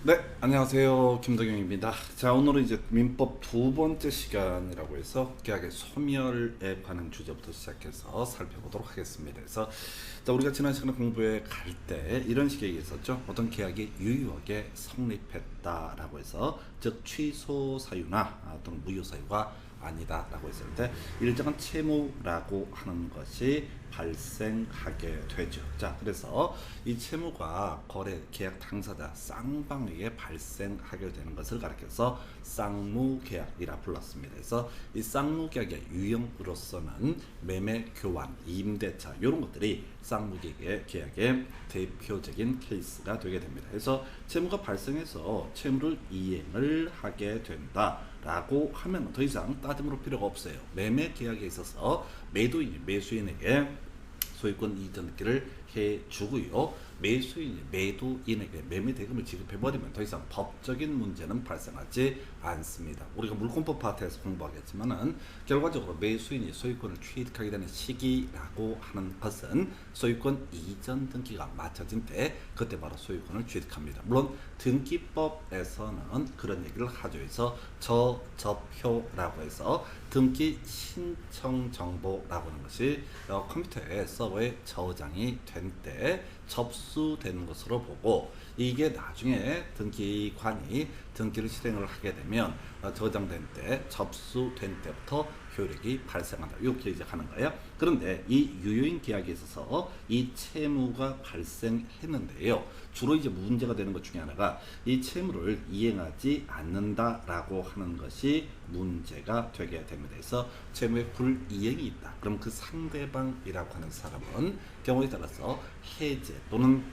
네, 안녕하세요. 김덕영입니다. 자, 오늘은 이제 민법 두 번째 시간이라고 해서 계약의 소멸에 관한 주제부터 시작해서 살펴보도록 하겠습니다. 그래서 자, 우리가 지난 시간에 공부에 갈 때 이런 식의 얘기 있었죠. 어떤 계약이 유효하게 성립했다라고 해서 즉 취소 사유나 또는 무효 사유가 아니다라고 했을 때 일정한 채무라고 하는 것이 발생하게 되죠. 자, 그래서 이 채무가 거래 계약 당사자 쌍방에게 발생하게 되는 것을 가리켜서 쌍무계약이라 불렀습니다. 그래서 이 쌍무계약의 유형으로서는 매매, 교환, 임대차 이런 것들이 쌍무계약의 대표적인 케이스가 되게 됩니다. 그래서 채무가 발생해서 채무를 이행을 하게 된다. 라고 하면 더 이상 따짐으로 필요가 없어요. 매매 계약에 있어서 매도인이 매수인에게 소유권 이전 등기를 해주고요. 매수인이 매도인에게 매매 대금을 지급해버리면 더 이상 법적인 문제는 발생하지 않습니다. 우리가 물권법 파트에서 공부하겠지만은 결과적으로 매수인이 소유권을 취득하게 되는 시기라고 하는 것은 소유권 이전 등기가 마쳐진 때 그때 바로 소유권을 취득합니다. 물론 등기법에서는 그런 얘기를 하죠. 그래서 저접효라고 해서 등기 신청 정보라고 하는 것이 컴퓨터에 서버에 저장이 된 때 접수되는 것으로 보고 이게 나중에 등기관이 등기를 실행을 하게 되면 저장된 때 접수된 때부터 효력이 발생한다. 이렇게 이제 하는 거예요. 그런데 이 유효인 계약에 있어서 이 채무가 발생했는데요. 주로 이제 문제가 되는 것 중에 하나가 이 채무를 이행하지 않는다라고 하는 것이 문제가 되게 됩니다. 그래서 채무의 불이행이 있다. 그럼 그 상대방이라고 하는 사람은 경우에 따라서 해제 또는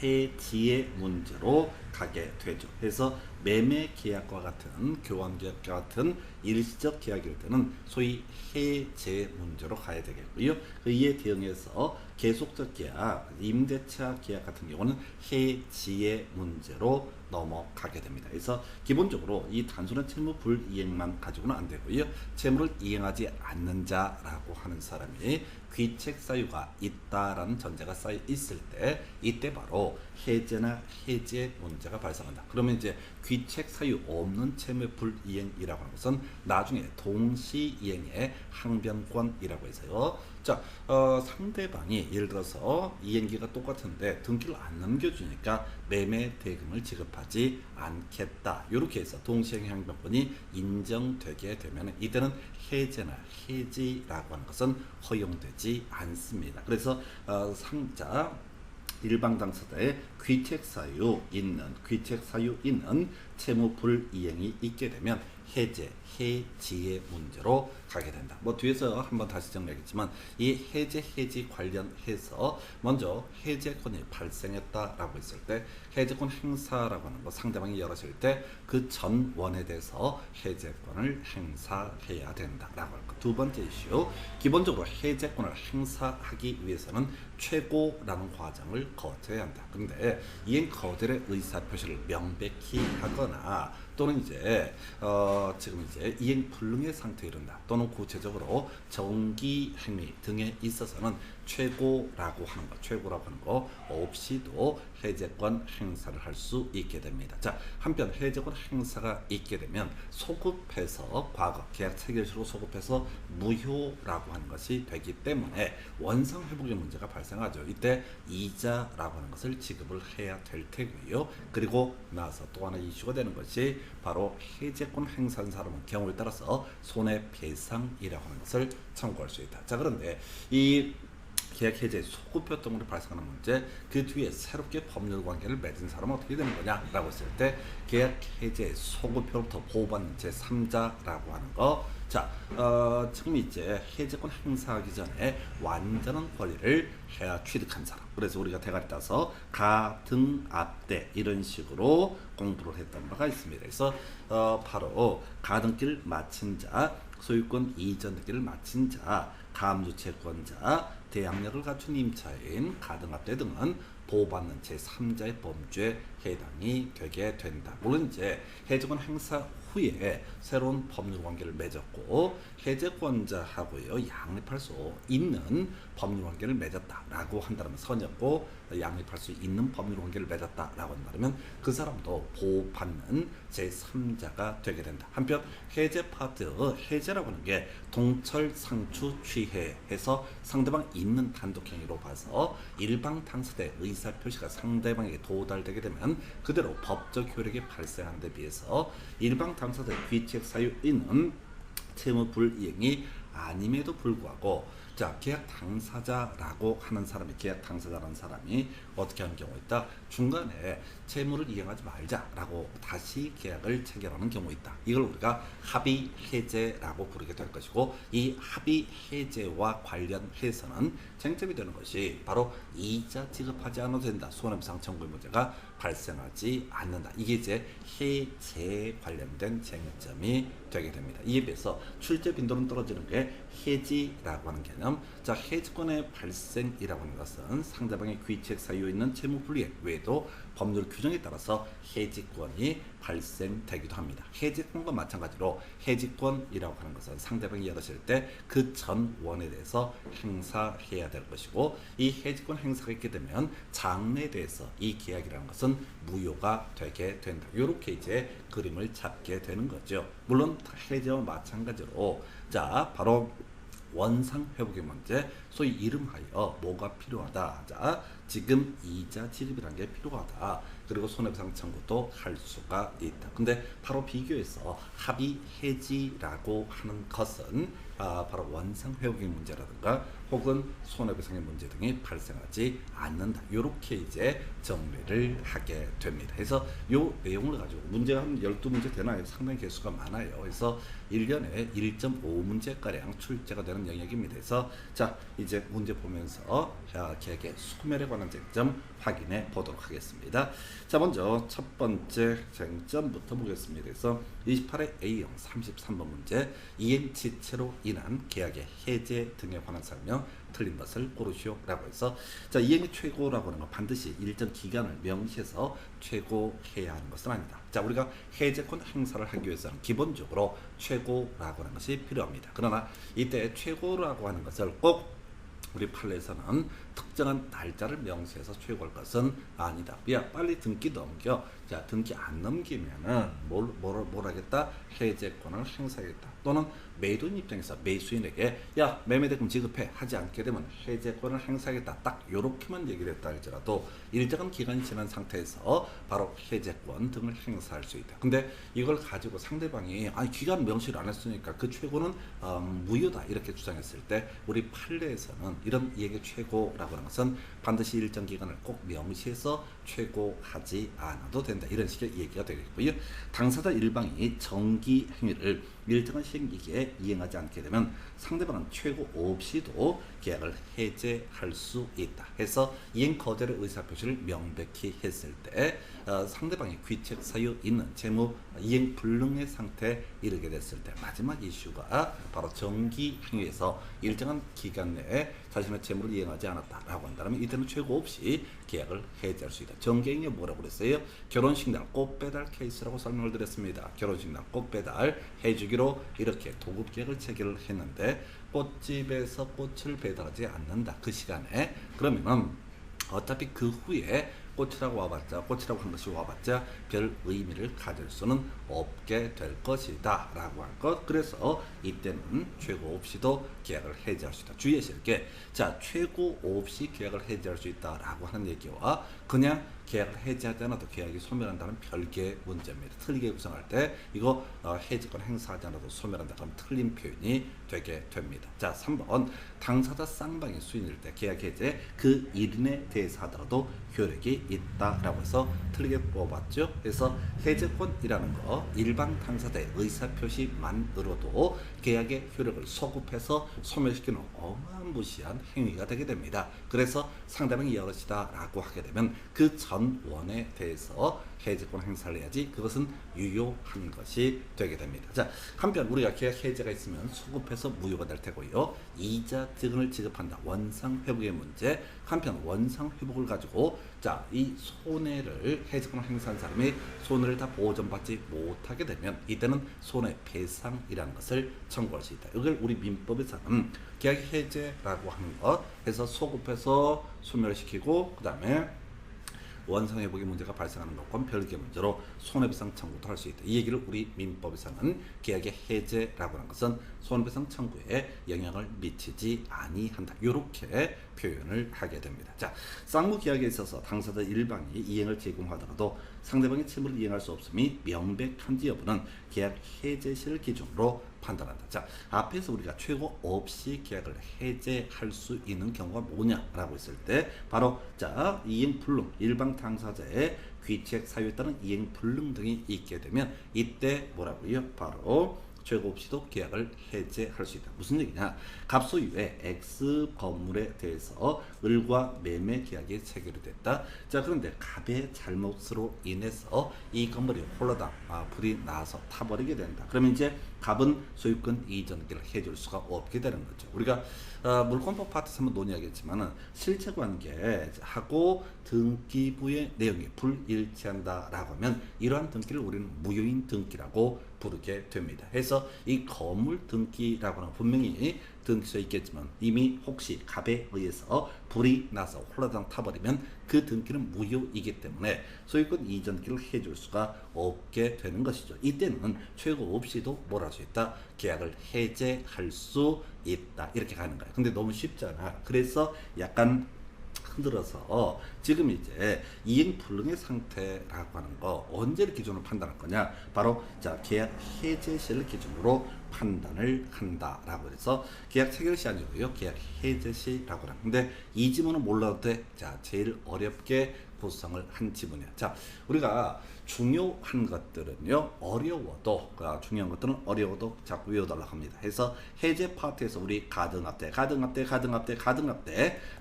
해지의 문제로 가게 되죠. 그래서 매매 계약과 같은 교환 계약과 같은 일시적 계약일 때는 소위 해제 문제로 가야 되겠고요. 이에 대응해서 계속적 계약, 임대차 계약 같은 경우는 해지의 문제로 넘어가게 됩니다. 그래서 기본적으로 이 단순한 채무 불이행만 가지고는 안 되고요. 채무를 이행하지 않는 자라고 하는 사람이 귀책 사유가 있다라는 전제가 쌓여 있을 때 이때 바로 해제나 해제 문제가 발생한다. 그러면 이제 귀책 사유 없는 채무 불이행이라고 하는 것은 나중에 동시이행의 항변권이라고 해서요. 자, 상대방이 예를 들어서 이행기가 똑같은데 등기를 안 넘겨주니까 매매 대금을 지급하지 않겠다. 이렇게 해서 동시행 항변권이 인정되게 되면 이때는 해제나 해지라고 하는 것은 허용되지 않습니다. 그래서 상자 일방 당사자의 귀책 사유 있는 채무 불이행이 있게 되면 해제, 해지의 문제로 가게 된다. 뭐 뒤에서 한번 다시 정리하겠지만 이 해제, 해지 관련해서 먼저 해제권이 발생했다라고 했을 때 해제권 행사라고 하는 거 상대방이 열었을 때 그 전원에 대해서 해제권을 행사해야 된다라고 할 것. 두 번째 이슈, 기본적으로 해제권을 행사하기 위해서는 최고라는 과정을 거쳐야 한다. 그런데 이행 거절의 의사 표시를 명백히 하거나 또는 이제 지금 이제 이행 불능의 상태에 이른다. 또는 구체적으로 정기 행위 등에 있어서는 최고라고 하는 거 없이도 해제권 행사를 할 수 있게 됩니다. 자, 한편 해제권 행사가 있게 되면 소급해서 과거 계약 체결시로 소급해서 무효라고 하는 것이 되기 때문에 원상 회복의 문제가 발생하죠. 이때 이자라고 하는 것을 지급을 해야 될 테고요. 그리고 나서 또 하나 이슈가 되는 것이 바로 해제권 행사한 사람은 경우에 따라서 손해배상이라고 하는 것을 청구할 수 있다. 자, 그런데 이 계약 해제 소급효 때문에 발생하는 문제, 그 뒤에 새롭게 법률 관계를 맺은 사람은 어떻게 되는 거냐라고 했을 때 계약 해제 소급효로부터 보호받는 제3자라고 하는 거. 자, 지금 이제 해제권 행사하기 전에 완전한 권리를 해야 취득한 사람. 그래서 우리가 대가리 따서 가등 앞대 이런 식으로 공부를 했던 바가 있습니다. 그래서 바로 가등기를 마친 자, 소유권 이전 등기를 마친 자, 가압류 채권자, 대항력을 갖춘 임차인, 가등합대 등은 보호받는 제3자의 범죄에 해당이 되게 된다. 물론 이제 해제권 행사 후에 새로운 법률 관계를 맺었고 해제권자하고요 양립할 수 있는 법률 관계를 맺었다라고 한다면 선이었고 양립할 수 있는 법률 관계를 맺었다라고 한다면 그 사람도 보호받는 제3자가 되게 된다. 한편 해제 파트 해제라고 하는 게 동철 상추 취해해서 상대방 있는 단독 행위로 봐서 일방 당사자의 의사 표시가 상대방에게 도달되게 되면 그대로 법적 효력이 발생하는 데 비해서 일방 당사자의 귀책 사유인은 채무 불이행이 아님에도 불구하고 자 계약 당사자라고 하는 사람이 계약 당사자라는 사람이 어떻게 하는 경우 있다. 중간에 채무를 이행하지 말자라고 다시 계약을 체결하는 경우 있다. 이걸 우리가 합의 해제라고 부르게 될 것이고 이 합의 해제와 관련해서는 쟁점이 되는 것이 바로 이자 지급하지 않아도 된다. 손해배상 청구의 문제가 발생하지 않는다. 이게 이제 해제에 관련된 쟁점이 되게 됩니다. 이에 비해서 출제 빈도는 떨어지는 게 해지라고 하는 개념. 자, 해지권의 발생이라고 하는 것은 상대방의 귀책 사유 있는 채무 불이행 외에도 법률 규정에 따라서 해지권이 발생되기도 합니다. 해지권과 마찬가지로 해지권이라고 하는 것은 상대방이 열었을 때 그 전 원에 대해서 행사해야 될 것이고 이 해지권 행사가 있게 되면 장래에 대해서 이 계약이라는 것은 무효가 되게 된다. 이렇게 이제 그림을 잡게 되는 거죠. 물론 해지와 마찬가지로 자 바로 원상 회복의 문제, 소위 이름하여 뭐가 필요하다. 자, 지금 이자 지급이라는 게 필요하다. 그리고 손해배상 청구도 할 수가 있다. 근데 바로 비교해서 합의 해지라고 하는 것은 바로 원상 회복의 문제라든가 혹은 손해배상의 문제 등이 발생하지 않는다. 이렇게 이제 정리를 하게 됩니다. 그래서 이 내용을 가지고 문제가 한 12문제 되나요? 상당히 개수가 많아요. 그래서 1년에 1.5문제가량 출제가 되는 영역입니다. 그래서 자 이제 문제 보면서 계약의 소멸에 관한 쟁점 확인해 보도록 하겠습니다. 자 먼저 첫 번째 쟁점부터 보겠습니다. 그래서 28회 A형 33번 문제 이행지체로 인한 계약의 해제 등에 관한 설명 틀린 것을 고르시오라고 해서 자 이행이 최고라고 하는 건 반드시 일정 기간을 명시해서 최고해야 하는 것은 아니다. 자 우리가 해제권 행사를 하기 위해서는 기본적으로 최고라고 하는 것이 필요합니다. 그러나 이때 최고라고 하는 것을 꼭 우리 판례에서는 특정한 날짜를 명시해서 최고할 것은 아니다. 야 빨리 등기 넘겨. 자 등기 안 넘기면은 뭘 하겠다? 해제권을 행사하겠다. 또는 매도인 입장에서 매수인에게 야 매매대금 지급해 하지 않게 되면 해제권을 행사하겠다. 딱 요렇게만 얘기를 했다 할지라도 일정한 기간이 지난 상태에서 바로 해제권 등을 행사할 수 있다. 근데 이걸 가지고 상대방이 아니 기간 명시를 안 했으니까 그 최고는 무효다 이렇게 주장했을 때 우리 판례에서는 이런 얘기 최고라고 하는 것은 반드시 일정 기간을 꼭 명시해서 최고하지 않아도 된다. 이런 식의 얘기가 되겠고요. 당사자 일방이 정기 행위를 일정한 시행기기에 이행하지 않게 되면 상대방은 최고 없이도 계약을 해제할 수 있다. 해서 이행 거절의 의사표시를 명백히 했을 때 상대방이 귀책 사유 있는 채무 이행 불능의 상태에 이르게 됐을 때 마지막 이슈가 바로 정기 행위에서 일정한 기간 내에 자신의 채무를 이행하지 않았다라고 한다면 이때는 최고 없이 계약을 해제할 수 있다. 정기 행위 뭐라고 그랬어요? 결혼식 날 꽃 배달 케이스라고 설명을 드렸습니다. 결혼식 날 꽃 배달 해주기로 이렇게 도급 계약을 체결을 했는데 꽃집에서 꽃을 배달하지 않는다. 그 시간에 그러면은 어차피 그 후에 꽃이라고 한 것이 와봤자 별 의미를 가질 수는 없게 될 것이다 라고 할 것. 그래서 이때는 최고 없이도 계약을 해지할 수 있다. 주의하실 게 자 최고 없이 계약을 해지할 수 있다 라고 하는 얘기와 그냥 계약을 해지하지 않아도 계약이 소멸한다는 별개의 문제입니다. 틀리게 구성할 때 이거 해지권 행사하지 않아도 소멸한다 그럼 틀린 표현이 되게 됩니다. 자 3번 당사자 쌍방이 수인일 때 계약 해제 그 일인에 대해서 하더라도 효력이 있다라고 해서 틀리게 뽑았죠. 그래서 해제권이라는 거 일방 당사자의 의사표시만으로도 계약의 효력을 소급해서 소멸시키는 어마무시한 행위가 되게 됩니다. 그래서 상대방이 여럿이다라고 하게 되면 그 전 원에 대해서 해제권 행사를 해야지 그것은 유효한 것이 되게 됩니다. 자, 한편 우리가 계약 해제가 있으면 소급해서 무효가 될 테고요. 이자 등을 지급한다. 원상 회복의 문제. 한편 원상 회복을 가지고 자, 이 손해를 해제권 행사한 사람이 손해를 다 보전받지 못하게 되면 이때는 손해배상이라는 것을 청구할 수 있다. 이걸 우리 민법에서는 계약 해제라고 하는 것 해서 소급해서 소멸시키고 그 다음에 원상회복의 문제가 발생하는 것과 별개의 문제로 손해배상 청구도 할 수 있다. 이 얘기를 우리 민법에서는 계약의 해제라고 하는 것은 손해배상 청구에 영향을 미치지 아니한다. 이렇게 표현을 하게 됩니다. 자, 쌍무계약에 있어서 당사자 일방이 이행을 제공하더라도 상대방의 채무를 이행할 수 없음이 명백한지 여부는 계약 해제 시를 기준으로 판단한다. 자, 앞에서 우리가 최고 없이 계약을 해제할 수 있는 경우가 뭐냐라고 했을 때 바로 자, 이행 불능, 일방 당사자의 귀책 사유에 따른 이행 불능 등이 있게 되면 이때 뭐라고요? 바로 최고 없이도 계약을 해제할 수 있다. 무슨 얘기냐? 갑 소유의 X 건물에 대해서 을과 매매 계약이 체결이 됐다. 자, 그런데 갑의 잘못으로 인해서 이 건물이 홀라당 불이 나서 타버리게 된다. 그러면 이제 갑은 소유권 이전기를 해줄 수가 없게 되는 거죠. 우리가 물권법 파트에서 한번 논의하겠지만은 실체관계하고 등기부의 내용이 불일치한다라고 하면 이러한 등기를 우리는 무효인 등기라고 부르게 됩니다. 해서 이 건물 등기라고 하는 분명히 등기소에 있겠지만 이미 혹시 갑에 의해서 불이 나서 홀라당 타버리면 그 등기는 무효이기 때문에 소유권 이전기를 해줄 수가 없게 되는 것이죠. 이때는 최고 없이도 뭘 할 수 있다? 계약을 해제할 수 있다. 이렇게 가는 거예요. 근데 너무 쉽잖아. 그래서 약간 흔들어서 지금 이제 이행 불능의 상태라고 하는 거 언제를 기준으로 판단할 거냐? 바로 자, 계약 해제 시를 기준으로 판단을 한다라고 해서 계약 체결 시 아니고요. 계약 해제 시라고 하는데 이 지문은 몰라도 돼. 자, 제일 어렵게 구성을 한 지문이야. 자, 우리가 중요한 것들은요 어려워도 중요한 것들은 어려워도 자꾸 외워달라고 합니다. 해서 해제 파트에서 우리 가등합대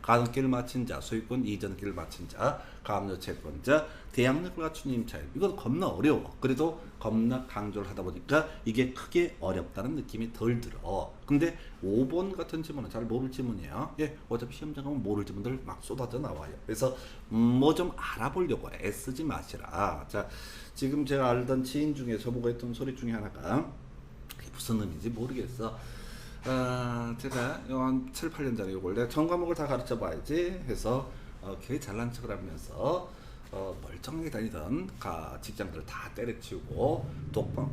가등기를 마친 자, 소유권 이전기를 마친 자, 가압류 채권자, 대항력을 갖춘 임차인. 이건 겁나 어려워. 그래도 겁나 강조를 하다 보니까 이게 크게 어렵다는 느낌이 덜 들어. 근데 5번 같은 지문은 잘 모를 지문이에요. 예, 어차피 시험장 가면 모를 지문들 막 쏟아져 나와요. 그래서 뭐 좀 알아보려고 애쓰지 마시라. 자, 지금 제가 알던 지인 중에 저보고 했던 소리 중에 하나가 그게 무슨 의미인지 모르겠어. 제가 한 7, 8년 전에 이걸 내가 전 과목을 다 가르쳐 봐야지 해서 걔 잘난 척을 하면서 멀쩡하게 다니던 직장들을 다 때려치우고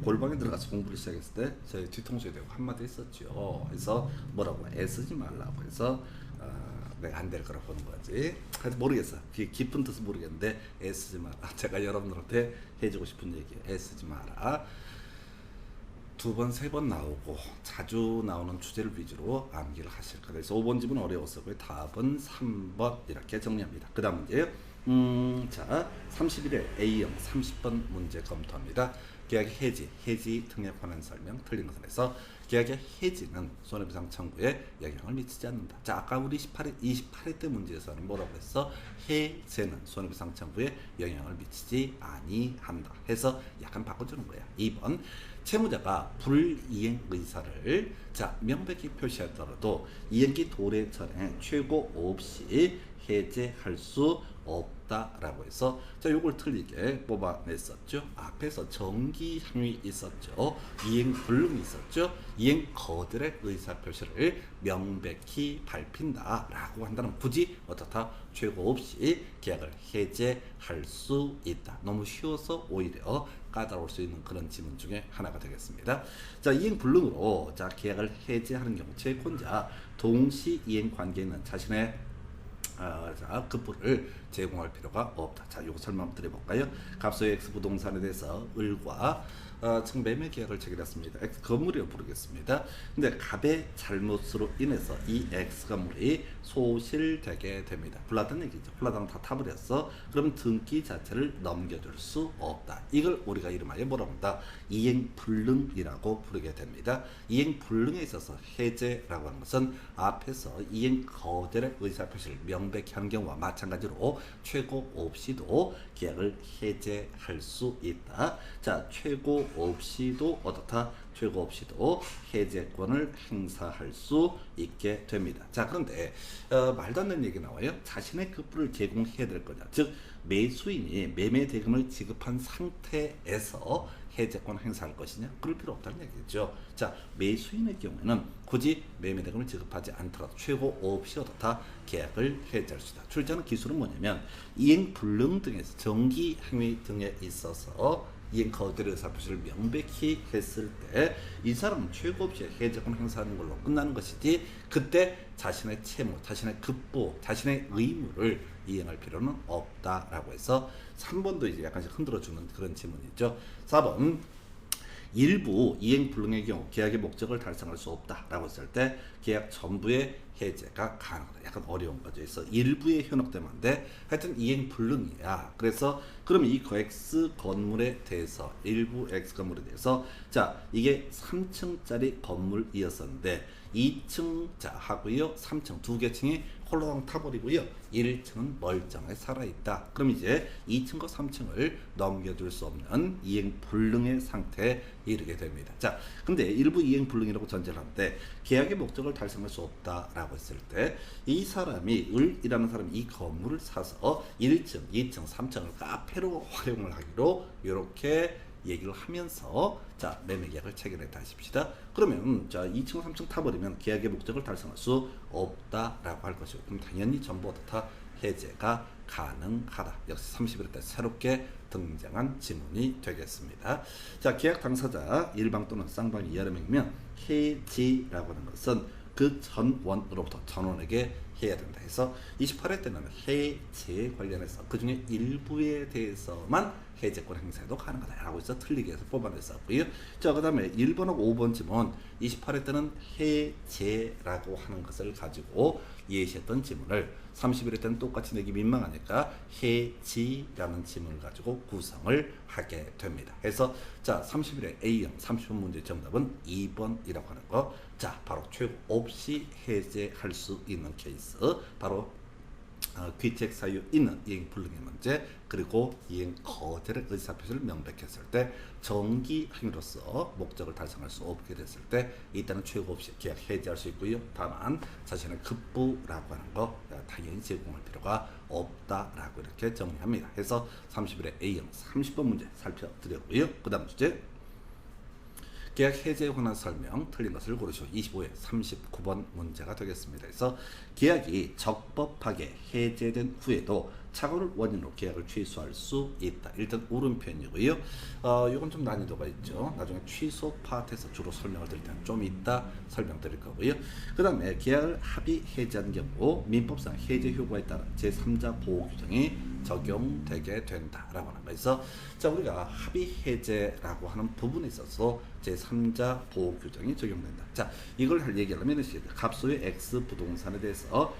골방에 들어가서 공부를 시작했을 때 저희 뒤통수에 대고 한마디 했었죠. 그래서 뭐라고 애쓰지 말라고 해서 내가 안 될 거라 보는 거지. 하여튼 모르겠어. 깊은 뜻은 모르겠는데 애쓰지 마라. 제가 여러분들한테 해주고 싶은 얘기 애쓰지 마라. 2번, 3번 나오고 자주 나오는 주제를 위주로 암기를 하실 거예요. 그래서 5번 집은 어려웠었고요. 답은 3번 이렇게 정리합니다. 그 다음 문제요. 자, 31회 A형 30번 문제 검토합니다. 계약의 해지 등에 관한 설명 틀린 것에 대해서 계약의 해지는 손해배상 청구에 영향을 미치지 않는다. 자, 아까 우리 28회 때 문제에서는 뭐라고 했어? 해제는 손해배상 청구에 영향을 미치지 아니한다. 해서 약간 바꿔주는 거야. 2번 채무자가 불이행 의사를 자, 명백히 표시하더라도 이행기 도래 전에 최고 없이 해제할 수 없다라고 해서 자, 요걸 틀리게 뽑아냈었죠. 앞에서 정기향위 있었죠. 이행 불능이 있었죠. 이행 거절의 의사 표시를 명백히 밝힌다라고 한다는 굳이 어떻다? 최고 없이 계약을 해제할 수 있다. 너무 쉬워서 오히려 까다로울 수 있는 그런 지문 중에 하나가 되겠습니다. 자, 이행 불능으로 자, 계약을 해제하는 경우 채권자 동시 이행 관계에 있는 자신의 자, 급부를 제공할 필요가 없다. 자, 요거 설명 드려볼까요? 갑소의 X 부동산에 대해서 을과 지금 매매 계약을 체결했습니다. X 건물이라고 부르겠습니다. 근데 갑의 잘못으로 인해서 이 X 건물이 소실되게 됩니다. 불나다는 얘기죠. 불나다는 다 타버렸어. 그럼 등기 자체를 넘겨줄 수 없다. 이걸 우리가 이름하여 뭐라고 합니다. 이행불능이라고 부르게 됩니다. 이행불능에 있어서 해제라고 하는 것은 앞에서 이행 거절의 의사표시를 명백히 하는 경우와 마찬가지로 최고 없이도 계약을 해제할 수 있다. 자, 최고 없이도 어떻다? 최고 없이도 해제권을 행사할 수 있게 됩니다. 자, 그런데 말도 안 되는 얘기 나와요. 자신의 급부를 제공해야 될 거냐. 즉 매수인이 매매 대금을 지급한 상태에서 해제권 행사할 것이냐? 그럴 필요 없다는 얘기죠. 자, 매수인의 경우에는 굳이 매매 대금을 지급하지 않더라도 최고 없이 어떻다? 계약을 해제할 수 있다. 출제하는 기술은 뭐냐면 이행 불능 등에서 정기 행위 등에 있어서 이행 거절의 의사표시를 명백히 했을 때 이 사람은 최고 없이 해제권 행사하는 걸로 끝나는 것이지 그때 자신의 채무, 자신의 급부, 자신의 의무를 이행할 필요는 없다라고 해서 3번도 이제 약간씩 흔들어주는 그런 지문이죠. 4번 일부 이행 불능의 경우 계약의 목적을 달성할 수 없다라고 했을 때 계약 전부의 해제가 가능하다. 약간 어려운 거죠. 그래서 일부의 현혹되는데 하여튼 이행 불능이야. 그래서 그러면 이 X 건물에 대해서 일부 X 건물에 대해서 자 이게 3층짜리 건물이었었는데 2층 자 하고요 3층 두 개 층이 홀로당 타버리고요 1층은 멀쩡하게 살아있다. 그럼 이제 2층과 3층을 넘겨줄 수 없는 이행 불능의 상태에 이르게 됩니다. 자 근데 일부 이행 불능이라고 전제를 하는데 계약의 목적을 달성할 수 없다라고 했을 때 이 사람이 을이라는 사람이 이 건물을 사서 1층, 2층, 3층을 카페로 활용을 하기로 이렇게 얘기를 하면서 자 매매 계약을 체결했다 하십시다. 그러면 자 2층, 3층 타버리면 계약의 목적을 달성할 수 없다라고 할 것이고 그럼 당연히 전부 다 해제가 가능하다. 역시 31회 때 새롭게 등장한 지문이 되겠습니다. 자 계약 당사자 일방 또는 쌍방이 여러 명이면 해지라고 하는 것은 그 전원으로부터 전원에게 해야 된다 해서 28회 때는 해제 관련해서 그 중에 일부에 대해서만 해제권 행사도 가능하다라고 해서 틀리게 해서 뽑아냈었고요. 자, 그 다음에 1번하고 5번 지문 28회 때는 해제라고 하는 것을 가지고 예시했던 지문을 31회 때는 똑같이 내기 민망하니까 해지라는 지문을 가지고 구성을 하게 됩니다. 그래서 자 31회 A형 30번 문제 정답은 2번이라고 하는 거. 자 바로 최고 없이 해제할 수 있는 케이스 바로 귀책 사유 있는 이행 불능의 문제 그리고 이행 거절의 의사표시를 명백했을 때 정기 행위로서 목적을 달성할 수 없게 됐을 때 이때는 최고 없이 계약 해지할 수 있고요. 다만 자신의 급부라고 하는 거 당연히 제공할 필요가 없다라고 이렇게 정리합니다. 그래서 31회 A형 30번 문제 살펴드렸고요. 그 다음 주제 계약 해제에 관한 설명 틀린 것을 고르시오. 25회 39번 문제가 되겠습니다. 그래서 계약이 적법하게 해제된 후에도 착오를 원인으로 계약을 취소할 수 있다. 일단 오른편이고요. 이건 좀 난이도가 있죠. 나중에 취소 파트에서 주로 설명을 드릴 때는 좀 이따 설명드릴 거고요. 그 다음에 계약을 합의 해제한 경우 민법상 해제 효과에 따른 제3자 보호 규정이 적용되게 된다라고 하는 거에서 자 우리가 합의 해제라고 하는 부분에 있어서 제3자 보호 규정이 적용된다. 자 이걸 얘기하려면 갑소의 X 부동산에 대해서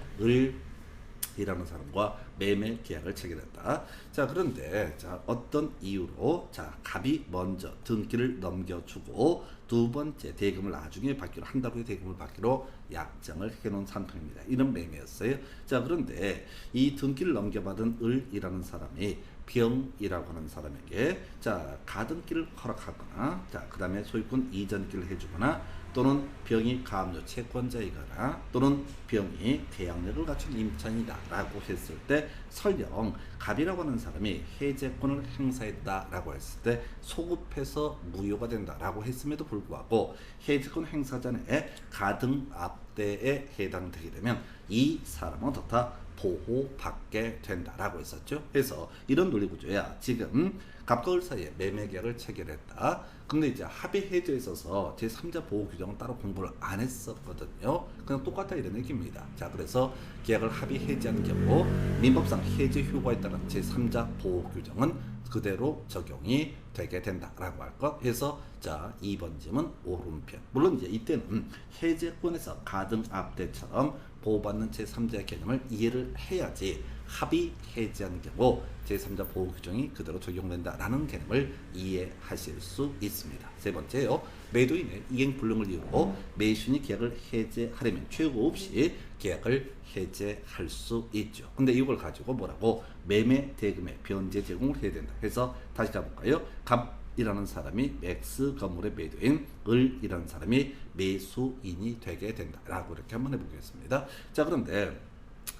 이라는 사람과 매매 계약을 체결했다. 자 그런데 자 어떤 이유로 자 갑이 먼저 등기를 넘겨주고 두 번째 대금을 나중에 받기로 한 달 후에 대금을 받기로 약정을 해놓은 상태입니다. 이런 매매였어요. 자 그런데 이 등기를 넘겨받은 을이라는 사람이 병이라고 하는 사람에게 자 가등기를 허락하거나 자 그 다음에 소유권 이전기를 해주거나 또는 병이 가압류 채권자이거나 또는 병이 계약력을 갖춘 임차인이다 라고 했을 때 설령 갑이라고 하는 사람이 해제권을 행사했다 라고 했을 때 소급해서 무효가 된다 라고 했음에도 불구하고 해제권 행사 전에 가등압대에 해당되게 되면 이 사람은 어떻다? 보호받게 된다라고 했었죠. 그래서 이런 논리구조야. 지금 갑과 을 사이에 매매 계약을 체결했다. 근데 이제 합의 해제에 있어서 제3자 보호 규정은 따로 공부를 안 했었거든요. 그냥 똑같다 이런 얘기입니다. 자, 그래서 계약을 합의 해제한 경우 민법상 해제 효과에 따른 제3자 보호 규정은 그대로 적용이 되게 된다라고 할 것. 해서 자 2번 질문 오른편. 물론 이제 이때는 해제권에서 가등압대처럼 보호받는 제3자의 개념을 이해를 해야지 합의 해지하는 경우 제3자 보호 규정이 그대로 적용된다라는 개념을 이해하실 수 있습니다. 세 번째요. 매도인의 이행 불능을 이유로 매수인이 계약을 해제하려면 최고 없이 계약을 해제할 수 있죠. 근데 이걸 가지고 뭐라고 매매 대금의 변제 제공을 해야 된다. 해서 다시 잡을까요? 갑이라는 사람이 X 건물의 매도인, 을이라는 사람이 매수인이 되게 된다라고 이렇게 한번 해보겠습니다. 자, 그런데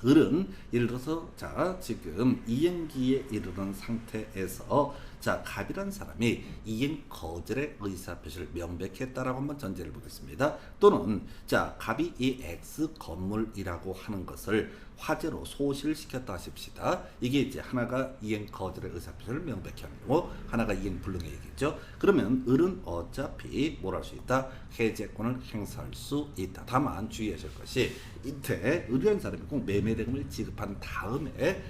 을은 예를 들어서 자 지금 이행기에 이르는 상태에서 자 갑이라는 사람이 이행 거절의 의사표시를 명백히 했다라고 한번 전제를 보겠습니다. 또는 자 갑이 이 X 건물이라고 하는 것을 화재로 소실시켰다 하십시다. 이게 이제 하나가 이행 거절의 의사표시를 명백히 하는 경우, 하나가 이행 불능의 얘기죠. 그러면 을은 어차피 뭘 할 수 있다? 해제권을 행사할 수 있다. 다만 주의하실 것이 이때 을이라는 사람이 꼭 매매대금을 지급한 다음에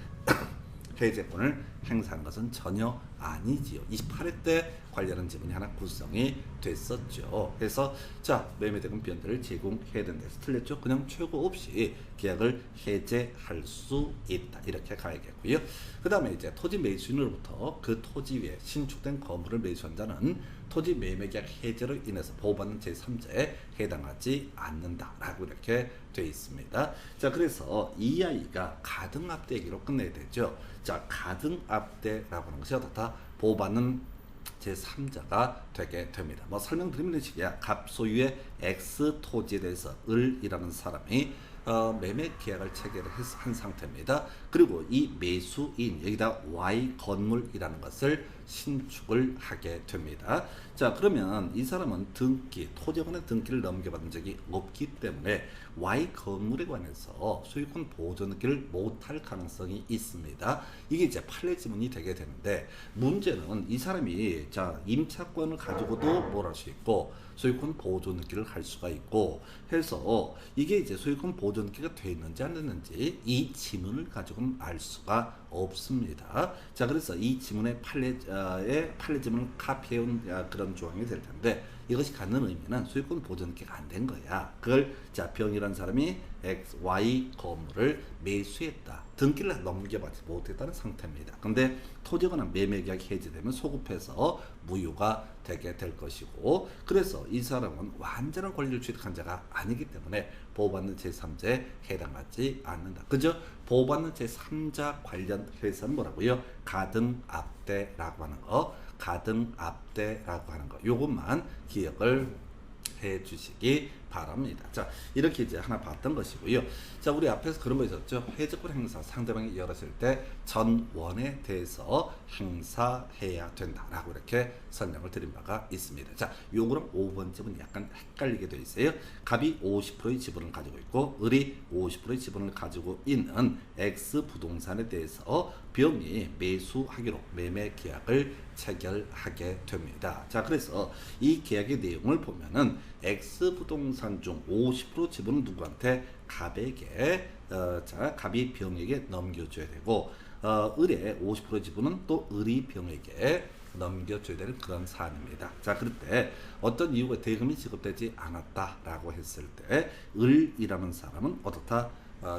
해제권을 행사한 것은 전혀 아니지요. 28회 때 관련한 지분이 하나 구성이 됐었죠. 그래서 자 매매대금 변제를 제공해야 된다 해서 틀렸죠. 그냥 최고 없이 계약을 해제할 수 있다. 이렇게 가야겠고요. 그 다음에 이제 토지 매수인으로부터 그 토지 위에 신축된 건물을 매수한 자는 토지 매매계약 해제로 인해서 보호받는 제3자에 해당하지 않는다라고 이렇게 되어 있습니다. 자, 그래서 이 아이가 가등압대기로 끝내야 되죠. 자, 가등압대라고 하는 것이 어떻다? 보호받는 제3자가 되게 됩니다. 뭐 설명드리면 이런 식이야. 갑 소유의 X 토지에 대해서 을이라는 사람이 매매 계약을 체결한 상태입니다. 그리고 이 매수인 여기다 Y 건물이라는 것을 신축을 하게 됩니다. 자, 그러면 이 사람은 등기, 토지권의 등기를 넘겨받은 적이 없기 때문에 Y 건물에 관해서 소유권 보존 등기를 못할 가능성이 있습니다. 이게 이제 판례 지문이 되게 되는데, 문제는 이 사람이 자 임차권을 가지고도 뭘 할 수 있고 소유권 보존 등기를 할 수가 있고 해서 이게 이제 소유권 보존 등기가 돼 있는지 안 됐는지 이 지문을 가지고는 알 수가 없습니다. 자, 그래서 이 지문의 판례 지문을 카피해온 그런 조항이 될 텐데, 이것이 갖는 의미는 소유권 보존 등기가 안 된 거야. 그걸 자 병이라는 사람이 X, Y 건물을 매수했다. 등기를 넘겨받지 못했다는 상태입니다. 근데 토지거나 매매계약이 해지되면 소급해서 무효가 되게 될 것이고, 그래서 이 사람은 완전한 권리를 취득한 자가 아니기 때문에 보호받는 제3자에 해당하지 않는다. 그죠? 보호받는 제3자 관련해서는 뭐라고요? 가등압대라고 하는 거, 가등압대라고 하는 거, 요것만 기억을 해 주시기 바랍니다. 자, 이렇게 이제 하나 봤던 것이고요. 자, 우리 앞에서 그런 거 있었죠. 해제권 행사, 상대방이 열었을 때 전원에 대해서 행사해야 된다라고 이렇게 설명을 드린 바가 있습니다. 자, 요거랑 5번쯤은 약간 헷갈리게 돼 있어요. 갑이 50%의 지분을 가지고 있고 을이 50%의 지분을 가지고 있는 X 부동산에 대해서 병이 매수하기로 매매 계약을 체결하게 됩니다. 자, 그래서 이 계약의 내용을 보면은 X 부동산 중 50% 지분은 누구한테? 갑에게 자 갑이 병에게 넘겨줘야 되고, 을의 50% 지분은 또 을이 병에게 넘겨줘야 되는 그런 사안입니다. 자, 그럴 때 어떤 이유가 대금이 지급되지 않았다라고 했을 때 을이라는 사람은 어떻다?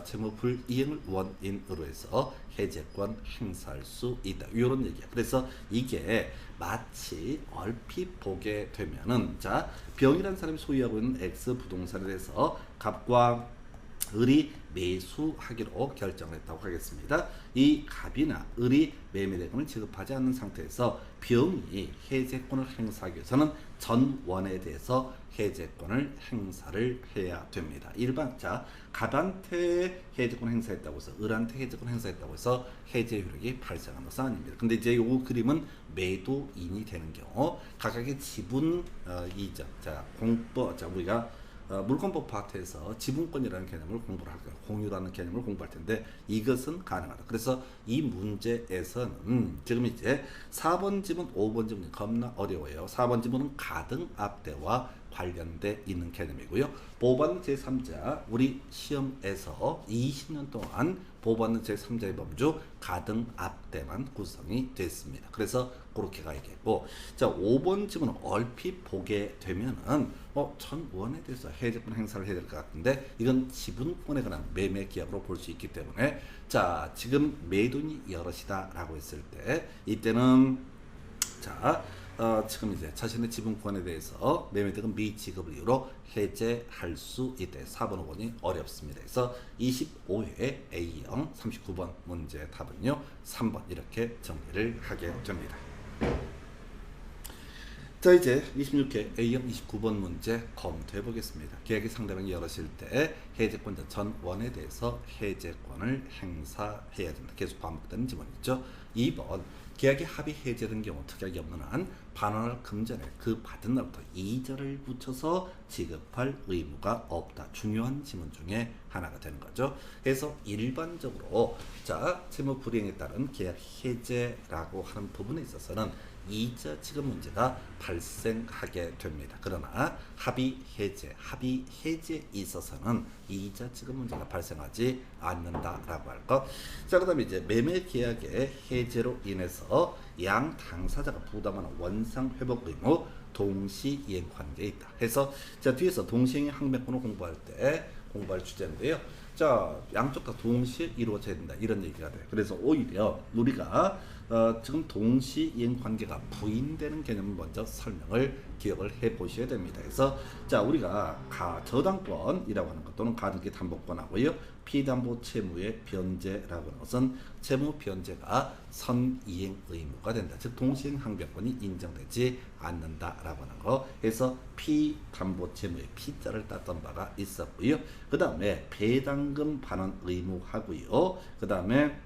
채무 불이행을 원인으로 해서 해제권 행사할 수 있다. 이런 얘기야. 그래서 이게 마치 얼핏 보게 되면은 자 병이라는 사람이 소유하고 있는 X 부동산에 대해서 갑과 을이 매수하기로 결정을 했다고 하겠습니다. 이 갑이나 을이 매매대금을 지급하지 않는 상태에서 병이 해제권을 행사하기 위해서는 전원에 대해서 해제권을 행사를 해야 됩니다. 일반 자 갑한테 해제권 행사했다고 해서 을한테 해제권 행사했다고 해서 해제 효력이 발생하는 것은 아닙니다. 근데 이제 요 그림은 매도인이 되는 경우 각각의 지분 이전 자 공법 자 우리가 물권법 파트에서 지분권이라는 개념을 공부를 할 거예요. 공유라는 개념을 공부할 텐데 이것은 가능하다. 그래서 이 문제에서는 지금 이제 4번 지분, 5번 지분이 겁나 어려워요. 4번 지분은 가등압대와 관련돼 있는 개념이고요. 보호받는 제3자 우리 시험에서 20년 동안 보호받는 제3자의 범주 가등압대만 구성이 됐습니다. 그래서 그렇게 가야겠고, 자 5번 지문은 얼핏 보게 되면은 전원에 대해서 해제권 행사를 해야 될 것 같은데, 이건 지분권에 관한 매매 계약으로 볼 수 있기 때문에, 자 지금 매도인이 여럿이다라고 했을 때 이때는 자 지금 이제 자신의 지분권에 대해서 매매대금 미지급을 이유로 해제할 수 있대. 4번 5번이 어렵습니다. 그래서 25회 A형 39번 문제 답은요 3번 이렇게 정리를 하게 됩니다. 자 이제 26회 A형 29번 문제 검토해 보겠습니다. 계약의 상대방이 여럿일 때 해제권자 전원에 대해서 해제권을 행사해야 된다. 계속 반복되는 지문이죠. 2번 계약의 합의 해제된 경우 특약이 없는 한 반환할 금전에 그 받은 날부터 이자를 붙여서 지급할 의무가 없다. 중요한 지문 중에 하나가 되는 거죠. 그래서 일반적으로 자 채무 불이행에 따른 계약 해제라고 하는 부분에 있어서는 이자 지급 문제가 발생하게 됩니다. 그러나 합의 해제에 있어서는 이자 지급 문제가 발생하지 않는다라고 할 것. 자 그다음에 이제 매매 계약의 해제로 인해서 양 당사자가 부담하는 원상 회복 의무 동시 이행 관계에 있다. 해서 자 뒤에서 동시행위 항변권을 공부할 주제인데요. 자 양쪽 다 동시에 이루어져야 된다 이런 얘기가 돼요. 그래서 오히려 우리가 지금 동시이행 관계가 부인되는 개념을 먼저 기억을 해 보셔야 됩니다. 그래서 자 우리가 저당권이라고 하는 것 또는 가등기 담보권하고요 피담보 채무의 변제라고 하는 것은 채무 변제가 선이행 의무가 된다. 즉 동시행 항변권이 인정되지 않는다라고 하는 거. 그래서 피담보 채무의 피자를 땄던 바가 있었고요. 그 다음에 배당금 반환 의무하고요. 그 다음에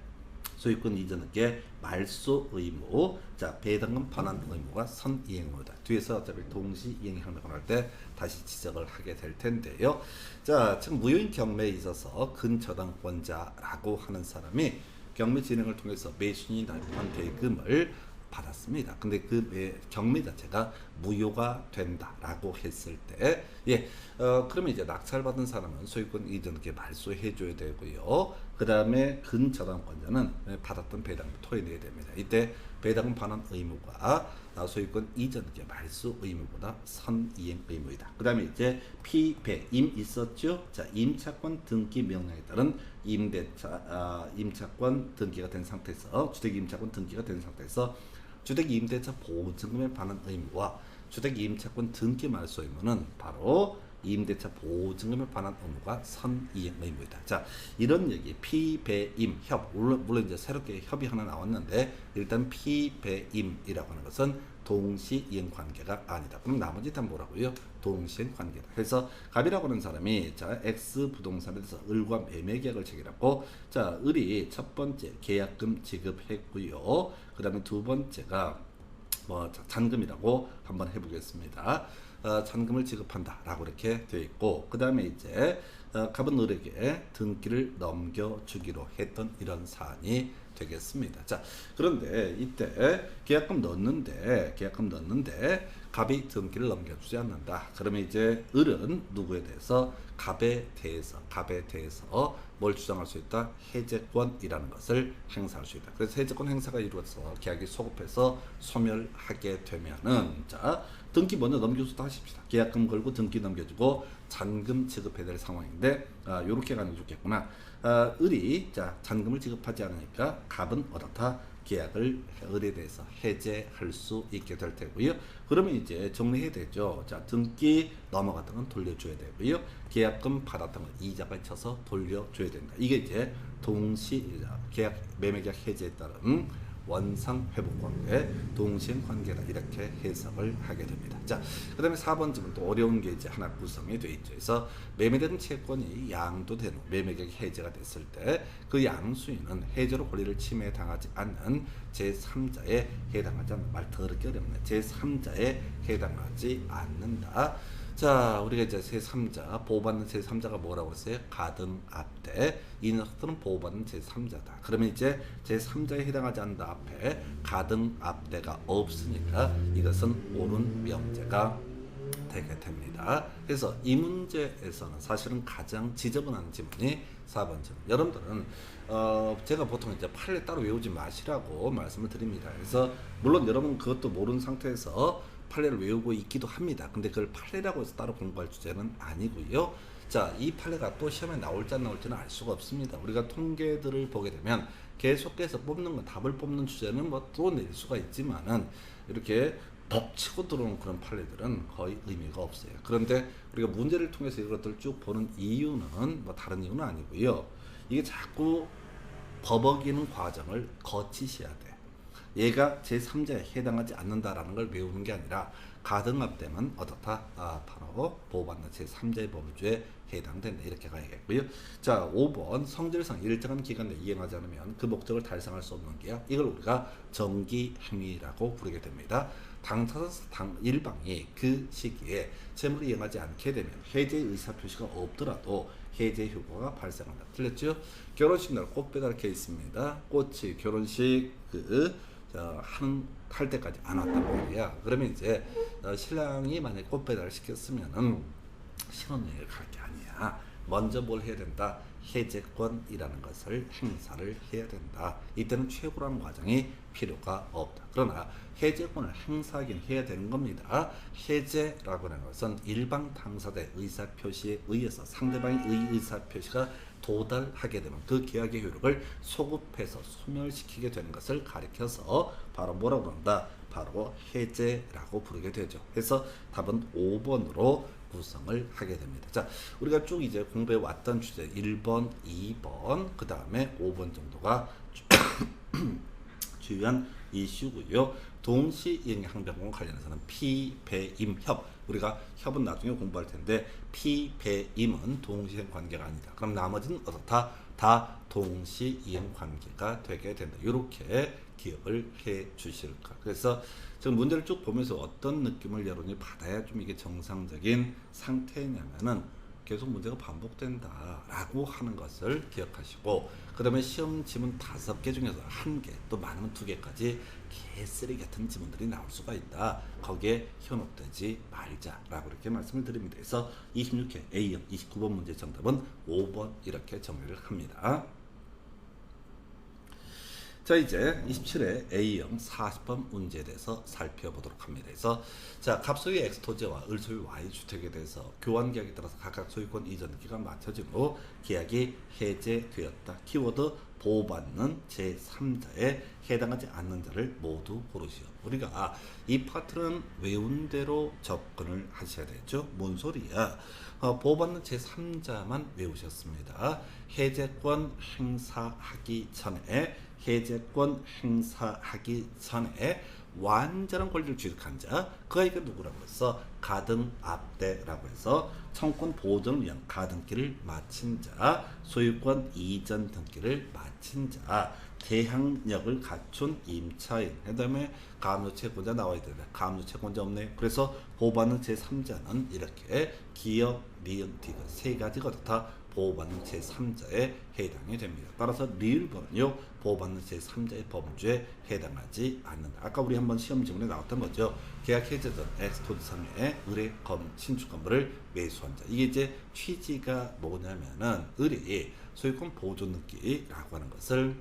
소유권 이전에게 말소 의무, 자 배당금 반환 의무가 선이행 의무다. 뒤에서 어차피 동시이행 항변권 할 때 다시 지적을 하게 될 텐데요. 자 지금 무효인 경매에 있어서 근저당권자라고 하는 사람이 경매 진행을 통해서 매수인이 납입한 대금을 받았습니다. 근데 그 경매 자체가 무효가 된다라고 했을 때, 그러면 이제 낙찰받은 사람은 소유권 이전께 말소해 줘야 되고요. 그 다음에 근저당권자는 받았던 배당을 토해내야 됩니다. 이때 배당금 반환 의무가 소유권 이전께 말소 의무보다 선이행 의무이다. 그 다음에 이제 피배임 있었죠. 자 임차권 등기 명령에 따른 임차권 등기가 된 상태에서 주택임차권 등기가 된 상태에서 주택임대차 보증금에 반환 의무와 주택임차권 등기 말소 의무는 바로 임대차 보증금에 관한 의무가 선이행 의무이다. 자, 이런 얘기 피배임 협 물론 이제 새롭게 협이 하나 나왔는데 일단 피배임이라고 하는 것은 동시이행 관계가 아니다. 그럼 나머지 다 뭐라고요? 동시이행 관계다. 그래서 갑이라고 하는 사람이 자 X 부동산에 대해서 을과 매매 계약을 체결하고 자 을이 첫 번째 계약금 지급했고요. 그 다음에 두 번째가 잔금이라고 한번 해보겠습니다. 잔금을 지급한다라고 이렇게 되어 있고 그 다음에 이제 갑은 을에게 등기를 넘겨주기로 했던 이런 사안이 되겠습니다. 자 그런데 이때 계약금 넣는데 갑이 등기를 넘겨주지 않는다. 그러면 이제 을은 누구에 대해서 갑에 대해서 뭘 주장할 수 있다? 해제권이라는 것을 행사할 수 있다. 그래서 해제권 행사가 이루어져서 계약이 소급해서 소멸하게 되면은 자 등기 먼저 넘겨주다 하십시다. 계약금 걸고 등기 넘겨주고 잔금 지급해야 될 상황인데 요렇게 가는 게 좋겠구나. 을이 자 잔금을 지급하지 않으니까 갑은 어떻다? 계약을 을에 대해서 해제할 수 있게 될 테고요. 그러면 이제 정리해야 되죠. 자 등기 넘어갔던 건 돌려줘야 되고요. 계약금 받았던 건 이자까지 쳐서 돌려줘야 된다. 이게 이제 계약 매매계약 해제에 따른 원상 회복 관계, 동시행 관계다 이렇게 해석을 하게 됩니다. 자, 그다음에 4번 지문 또 어려운 게 이제 하나 구성이 되어 있죠. 그래서 매매된 채권이 양도된 후 매매계약이 해제가 됐을 때 그 양수인은 해제로 권리를 침해당하지 않는 제3자에 해당하지 않는 말 더럽게 어렵네. 제3자에 해당하지 않는다. 자, 우리가 이제 제3자, 보호받는 제3자가 뭐라고 했어요? 가등압대. 이 녀석들은 보호받는 제3자다. 그러면 이제 제3자에 해당하지 않는다 앞에 가등압대가 없으니까 이것은 옳은 명제가 되게 됩니다. 그래서 이 문제에서는 사실은 가장 지저분한 지문이 4번 지문. 여러분들은 제가 보통 이제 판례 따로 외우지 마시라고 말씀을 드립니다. 그래서 물론 여러분 그것도 모르는 상태에서 판례를 외우고 있기도 합니다. 근데 그걸 판례라고 해서 따로 공부할 주제는 아니고요. 자, 이 판례가 또 시험에 나올지 안 나올지는 알 수가 없습니다. 우리가 통계들을 보게 되면 계속해서 뽑는 건 답을 뽑는 주제는 뭐 또 낼 수가 있지만은 이렇게 벅치고 들어오는 그런 판례들은 거의 의미가 없어요. 그런데 우리가 문제를 통해서 이것들을 쭉 보는 이유는 뭐 다른 이유는 아니고요. 이게 자꾸 버벅이는 과정을 거치셔야 돼. 얘가 제3자에 해당하지 않는다라는 걸 외우는 게 아니라 가등합되면 어떻다? 바로 보호받는 제3자의 범주에 해당된다. 이렇게 가야겠고요. 자, 5번 성질상 일정한 기간 내에 이행하지 않으면 그 목적을 달성할 수 없는 계약. 이걸 우리가 정기행위라고 부르게 됩니다. 당사자 일방이 그 시기에 채무를 이행하지 않게 되면 해제 의사표시가 없더라도 해제 효과가 발생한다. 틀렸죠? 결혼식 날 꽃 배달 케이스입니다. 꽃이 결혼식 할 때까지 안 왔단 말이야. 그러면 이제 신랑이 만약에 꽃 배달을 시켰으면은 신혼여행을 갈 게 아니야. 먼저 뭘 해야 된다? 해제권이라는 것을 행사를 해야 된다. 이때는 최고라는 과정이 필요가 없다. 그러나 해제권을 행사하긴 해야 되는 겁니다. 해제라고 하는 것은 일방 당사자의 의사표시에 의해서 상대방의 의사표시가 도달하게 되면 그 계약의 효력을 소급해서 소멸시키게 되는 것을 가리켜서 바로 뭐라고 한다? 바로 해제라고 부르게 되죠. 그래서 답은 5번으로 구성을 하게 됩니다. 자, 우리가 쭉 이제 공부해 왔던 주제 1번, 2번, 그 다음에 5번 정도가 주요한 이슈고요. 동시이행 항변권 관련해서는 피배임협, 우리가 협은 나중에 공부할 텐데 피배임은 동시이행 관계가 아니다. 그럼 나머지는 어떻다? 다 동시이행 관계가 되게 된다. 이렇게 기억을 해 주실까. 그래서 지금 문제를 쭉 보면서 어떤 느낌을 여러분이 받아야 좀 이게 정상적인 상태냐면은 계속 문제가 반복된다라고 하는 것을 기억하시고, 그 다음에 시험 지문 5개 중에서 1개, 또 많으면 2개까지 개쓰레기 같은 지문들이 나올 수가 있다. 거기에 현혹되지 말자라고 이렇게 말씀을 드립니다. 그래서 26회 A형 29번 문제 정답은 5번 이렇게 정리를 합니다. 자, 이제 27회 A형 40번 문제에 대해서 살펴보도록 합니다. 그래서 자, 갑소유 X토지와 을소유 Y주택에 대해서 교환계약에 따라서 각각 소유권 이전 기간 맞춰진 후 계약이 해제되었다. 키워드 보호받는 제3자에 해당하지 않는 자를 모두 고르시오. 우리가 이 파트는 외운 대로 접근을 하셔야 되죠. 뭔 소리야? 보호받는 제3자만 외우셨습니다. 해제권 행사하기 전에 완전한 권리를 취득한 자, 그 아이가 누구라고 해서 가등압대라고 해서 청권 보존을 위한 가등기를 마친 자, 소유권 이전 등기를 마친 자, 대항력을 갖춘 임차인, 그 다음에 가압류 채권자 나와야 되는데 가압류 채권자 없네. 그래서 보호받는 제3자는 이렇게 기업, 니은, 디귿 세 가지가 다 보호받는 제3자에 해당이 됩니다. 따라서 리을번은요, 보호받는 제3자의 범주에 해당하지 않는다. 아까 우리 한번 시험 지문에 나왔던 거죠. 계약 해제 전 X토지 상의 을의 신축 건물을 매수한 자. 이게 이제 취지가 뭐냐면은 을이 소유권 보존 등기라고 하는 것을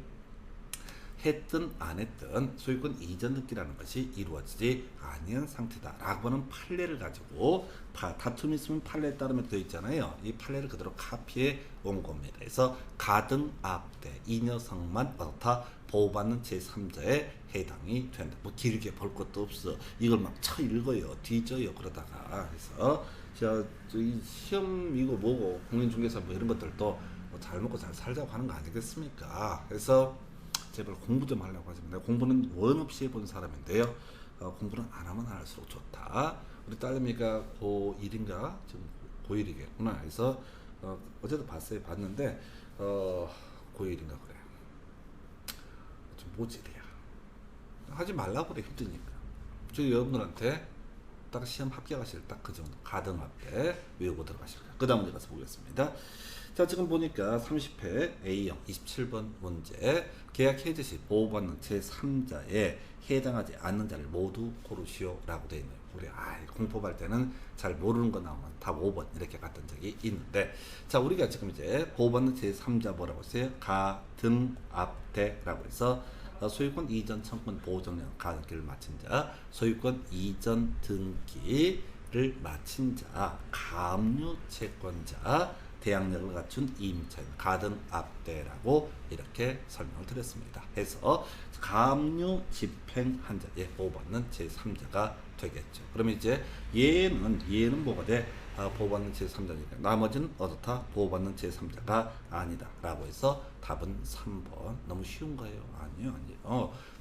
했든 안 했든 소유권 이전 등기라는 것이 이루어지지 아니한 상태다라고 하는 판례를 가지고 다툼이 있으면 판례에 따르면 되어 있잖아요. 이 판례를 그대로 카피해 온 겁니다. 그래서 가등압대 이 녀석만 어떻다? 보호받는 제3자에 해당이 된다. 뭐 길게 볼 것도 없어. 이걸 막 쳐 읽어요, 뒤져요. 그러다가 그래서 이 시험 이거 뭐고 공인중개사 뭐 이런 것들도 뭐 잘 먹고 잘 살자고 하는 거 아니겠습니까? 그래서 제발 공부 좀 하려고 하지만 내가 공부는 원 없이 해본 사람인데요. 공부는 안 하면 안 할수록 좋다. 우리 딸내미가 고1인가? 지금 고1이겠구나. 그래서 어제도 봤는데 고1인가 그래. 좀 모질이야. 하지 말라고 그래, 힘드니까. 저희 여러분들한테 딱 시험 합격하실 딱 그 정도 가등합대 외우고 들어가실 거예요. 그 다음 문제 가서 보겠습니다. 자, 지금 보니까 30회 A형 27번 문제 계약 해지 시 보호받는 제3자에 해당하지 않는 자를 모두 고르시오라고 되어 있네요. 우리 공법할 때는 잘 모르는 거 나오면 답 5번 이렇게 갔던 적이 있는데, 자, 우리가 지금 이제 보호받는 제3자 뭐라고 했어요? 가, 등, 앞, 대라고 해서 소유권 이전 청구권 보호정령 가등기를 마친 자, 소유권 이전 등기를 마친 자, 가압류 채권자, 대항력을 갖춘 임차인 가등 앞대라고 이렇게 설명을 드렸습니다. 해서 가압류 집행한 자, 보호받는 제3자가 되겠죠. 그러면 이제 얘는 뭐가 돼? 보호받는 제3자니까 나머지는 어떻다? 보호받는 제3자가 아니다 라고 해서 답은 3번. 너무 쉬운가요? 아니요.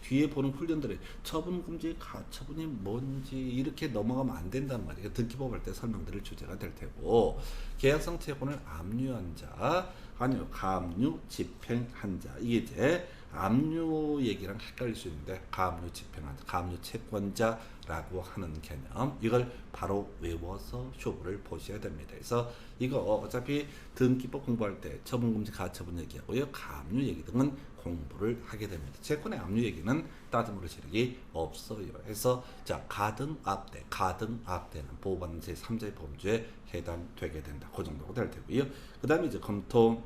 뒤에 보는 훈련들이 처분금지 가처분이 뭔지 이렇게 넘어가면 안 된단 말이에요. 등기법 할 때 설명드릴 주제가 될 테고, 계약성 채권을 압류한 자, 아니요 가압류 집행한 자, 이게 이제 압류 얘기랑 헷갈릴 수 있는데 가압류 집행한 자, 가압류 채권자라고 하는 개념, 이걸 바로 외워서 쇼부를 보셔야 됩니다. 그래서 이거 어차피 등기법 공부할 때 처분금지 가처분 얘기하고요, 가압류 얘기 등은 공부를 하게 됩니다. 채권의 압류 얘기는 따지물을 지르기 없어요. 해서 자, 가등압대는 보호받는 제3자의 범주에 해당되게 된다. 그 정도가 될 테고요. 그 다음에 이제 검토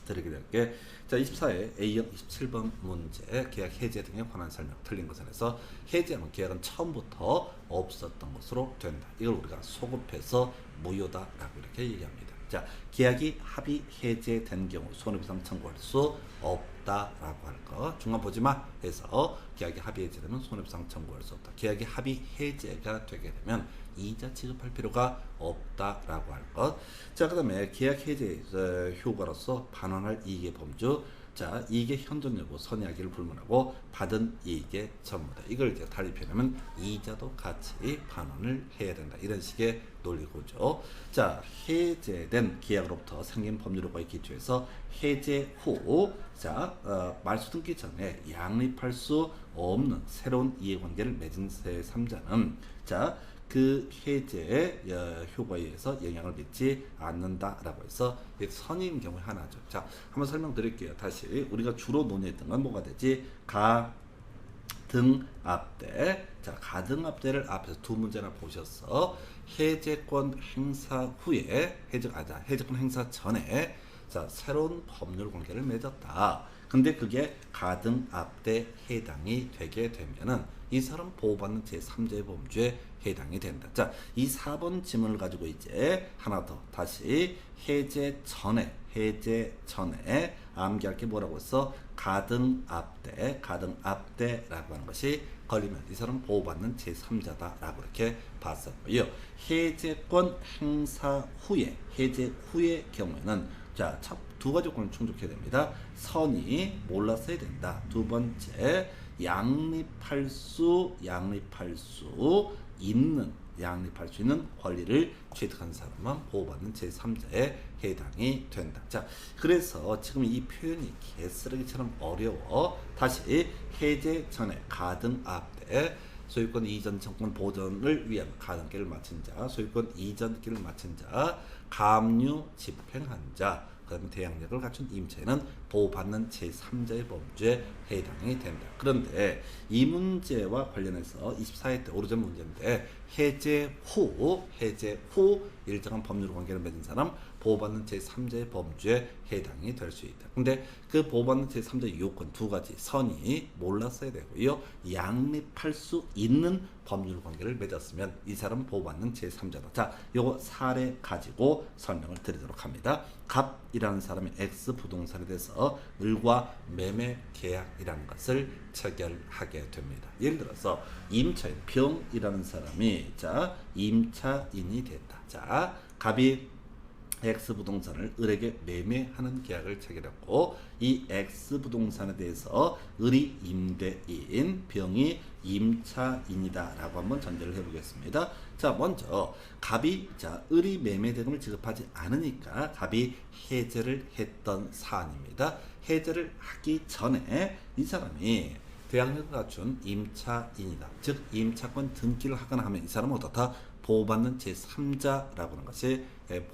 드리게 될 게, 자, 24회 A형 27번 문제 계약 해제 등에 관한 설명 틀린 것에 대해서 해제하면 계약은 처음부터 없었던 것으로 된다. 이걸 우리가 소급해서 무효다라고 이렇게 얘기합니다. 자, 계약이 합의 해제된 경우 손해배상 청구할 수 없다라고 할 거 중간 보지 마 해서 계약이 합의 해제되면 손해배상 청구할 수 없다. 계약이 합의 해제가 되게 되면 이자 지급할 필요가 없다라고 할 것. 자, 그 다음에 계약 해제 효과로서 반환할 이익의 범주. 자, 이익의 현존 여부, 선이하기를 불문하고 받은 이익의 전무다. 이걸 이제 달리 표현하면 이자도 같이 반환을 해야 된다. 이런 식의 논리고죠. 자, 해제된 계약으로부터 생긴 법률효과에 기초해서 해제 후, 자, 말소 등기 전에 양립할 수 없는 새로운 이해관계를 맺은 제3자는 자, 그 해제의 효과에 의해서 영향을 미치지 않는다라고 해서 선인 경우에 하나죠. 자, 한번 설명드릴게요. 다시 우리가 주로 논의했던 건 뭐가 되지? 가등압대. 자, 가등압대를 앞에서 두 문제나 보셨어. 해제권 행사 후에 해제권 행사 전에 자, 새로운 법률 관계를 맺었다. 근데 그게 가등압대 해당이 되게 되면은 이 사람 보호받는 제3자의 범주에 해당이 된다. 자, 이 4번 지문을 가지고 이제 하나 더 다시 해제 전에 암기할 게 뭐라고 했어? 가등압대라고 하는 것이 걸리면 이 사람 보호받는 제3자다라고 이렇게 봤었고요. 해제권 행사 후에 경우에는 자, 두 가지 조건을 충족해야 됩니다. 선이 몰랐어야 된다. 두 번째, 양립할 수 있는 권리를 취득한 사람만 보호받는 제3자에 해당이 된다. 자, 그래서 지금 이 표현이 개쓰레기처럼 어려워. 다시 해제 전에 가등압대, 소유권 이전 청구권 보전을 위한 가등기를 마친 자, 소유권 이전기를 마친 자, 가압류 집행한 자, 그 다음에 대항력을 갖춘 임차인은 보호받는 제3자의 범주에 해당이 된다. 그런데 이 문제와 관련해서 24회 때 오래전 문제인데 해제 후 일정한 법률 관계를 맺은 사람 보호받는 제3자의 범주에 해당이 될 수 있다. 근데 그 보호받는 제3자의 요건 두 가지, 선이 몰랐어야 되고요, 양립할 수 있는 법률 관계를 맺었으면 이 사람은 보호받는 제3자다. 자, 요거 사례 가지고 설명을 드리도록 합니다. 갑이라는 사람이 X 부동산에 대해서 을과 매매 계약이라는 것을 체결하게 됩니다. 예를 들어서 임차인 병이라는 사람이 자, 임차인이 됐다. 자, 갑이 X 부동산을 을에게 매매하는 계약을 체결했고, 이 X 부동산에 대해서 을이 임대인, 병이 임차인이다라고 한번 전제를 해보겠습니다. 자, 먼저 갑이 을이 매매 대금을 지급하지 않으니까 갑이 해제를 했던 사안입니다. 해제를 하기 전에 이 사람이 계약력을 갖춘 임차인이다. 즉 임차권 등기를 하거나 하면 이 사람은 어떻다? 보호받는 제3자라고 하는 것이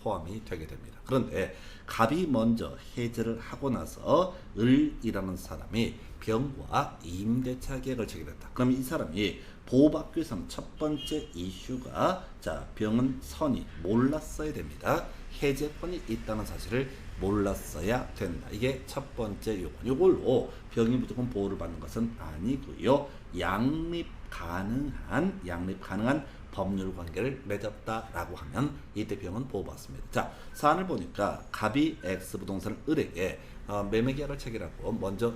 포함이 되게 됩니다. 그런데 갑이 먼저 해제를 하고 나서 을이라는 사람이 병과 임대차 계약을 체결했다. 그럼 이 사람이 보호받기 위해서는 첫 번째 이슈가 자 병은 선이 몰랐어야 됩니다. 해제권이 있다는 사실을 몰랐어야 된다. 이게 첫 번째 요건. 이걸로 병이 무조건 보호를 받는 것은 아니고요. 양립 가능한 법률 관계를 맺었다라고 하면 이때 병은 보호받습니다. 자, 사안을 보니까 갑이 X 부동산을 을에게 매매 계약을 체결하고 먼저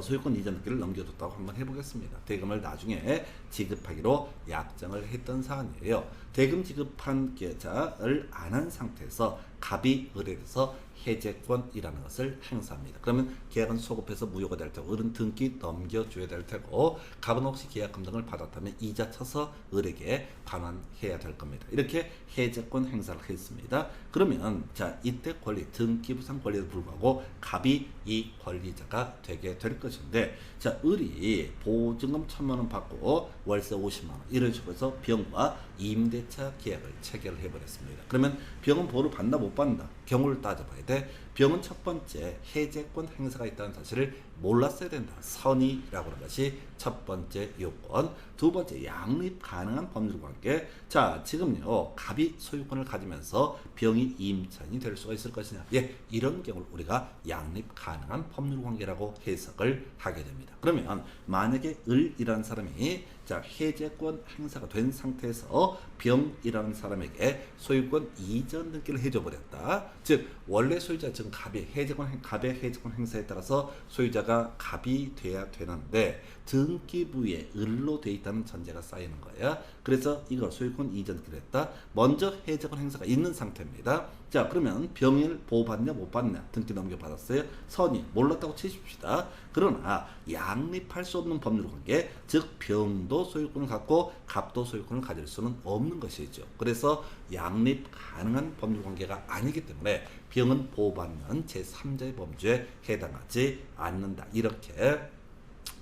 소유권 이전 등기를 넘겨줬다고 한번 해보겠습니다. 대금을 나중에 지급하기로 약정을 했던 사안이에요. 대금 지급한 계좌를 안 한 상태에서 갑이 을에 대해서 해제권이라는 것을 행사합니다. 그러면 계약은 소급해서 무효가 될 테고 을은 등기 넘겨줘야 될 테고 갑은 혹시 계약금 등을 받았다면 이자 쳐서 을에게 반환해야 될 겁니다. 이렇게 해제권 행사를 했습니다. 그러면 자 이때 권리 등기부상 권리에도 불구하고 갑이 이 권리자가 되게 될 것인데 자 을이 보증금 1,000만 원 받고 월세 50만 원 이런 식으로 해서 병과 임대차 계약을 체결을 해버렸습니다. 그러면 병은 보호를 받나 못 받나 경우를 따져봐야 돼. 병은 첫 번째 해제권 행사가 있다는 사실을 몰랐어야 된다. 선의라고 하는 것이 첫 번째 요건. 두 번째 양립 가능한 법률관계. 자 지금요 갑이 소유권을 가지면서 병이 임차인이 될 수가 있을 것이냐. 예, 이런 경우를 우리가 양립 가능한 법률관계라고 해석을 하게 됩니다. 그러면 만약에 을이라는 사람이 자 해제권 행사가 된 상태에서 병이라는 사람에게 소유권 이전 등기를 해줘 버렸다. 즉 원래 소유자 지금 갑의 해제권 행사에 따라서 소유자가 갑이 돼야 되는데 등기부에 을로 돼 있다는 전제가 쌓이는 거야. 그래서 이걸 소유권 이전 등기를 했다. 먼저 해제권 행사가 있는 상태입니다. 자 그러면 병을 보호받냐 못 받냐 등기 넘겨받았어요. 선이 몰랐다고 치십시다. 그러나 양립할 수 없는 법률관계 즉 병도 소유권을 갖고 갑도 소유권을 가질 수는 없는 것이죠. 그래서 양립 가능한 법률관계가 아니기 때문에 병은 보호받는 제3자의 범죄에 해당하지 않는다. 이렇게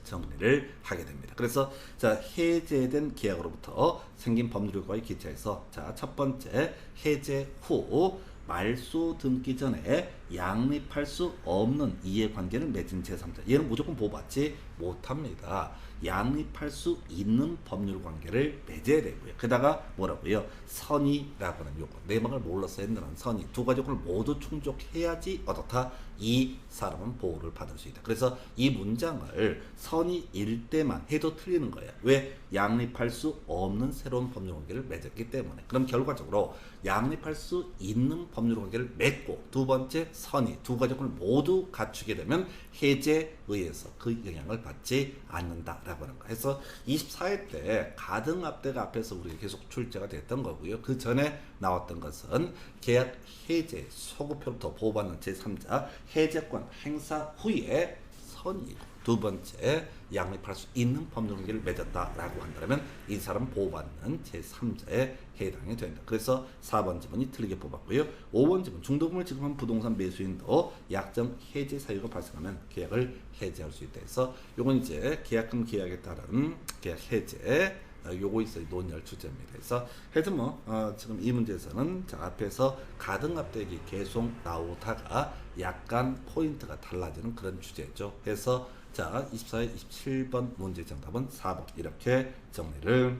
정리를 하게 됩니다. 그래서 자 해제된 계약으로부터 생긴 법률효과에 기초해서 자 첫 번째 해제 후 말소 등기 전에 양립할 수 없는 이해관계를 맺은 제3자 얘는 무조건 보호받지 못합니다. 양립할 수 있는 법률관계를 맺어야 되고요. 게다가 뭐라고요? 선의라고 하는 요건 내막을 몰라서 했느라는 선의 두 가지 요건을 모두 충족해야지 어떻다? 이 사람은 보호를 받을 수 있다. 그래서 이 문장을 선의일 때만 해도 틀리는 거예요. 왜? 양립할 수 없는 새로운 법률관계를 맺었기 때문에. 그럼 결과적으로 양립할 수 있는 법률관계를 맺고 두 번째 선의 두 가지 요건을 모두 갖추게 되면 해제에 의해서 그 영향을 받지 않는다라고 하는 거. 해서 24회 때 가등압대가 앞에서 우리 계속 출제가 됐던 거고요. 그 전에 나왔던 것은 계약 해제 소급표로부터 보호받는 제3자 해제권 행사 후에 선이고 두 번째 양립할 수 있는 법률관계를 맺었다라고 한다면 이 사람 보호받는 제3자에 해당이 된다. 그래서 4번 지문이 틀리게 뽑았고요. 5번 지문 중도금을 지급한 부동산 매수인도 약정 해제 사유가 발생하면 계약을 해제할 수 있다 해서 요건 이제 계약금 계약에 따른 계약 해제 요거 있어요. 논의할 주제입니다. 그래서 하여튼 지금 이 문제에서는 자 앞에서 가등압대기 계속 나오다가 약간 포인트가 달라지는 그런 주제죠. 그래서 자 24회 27번 문제 정답은 4번 이렇게 정리를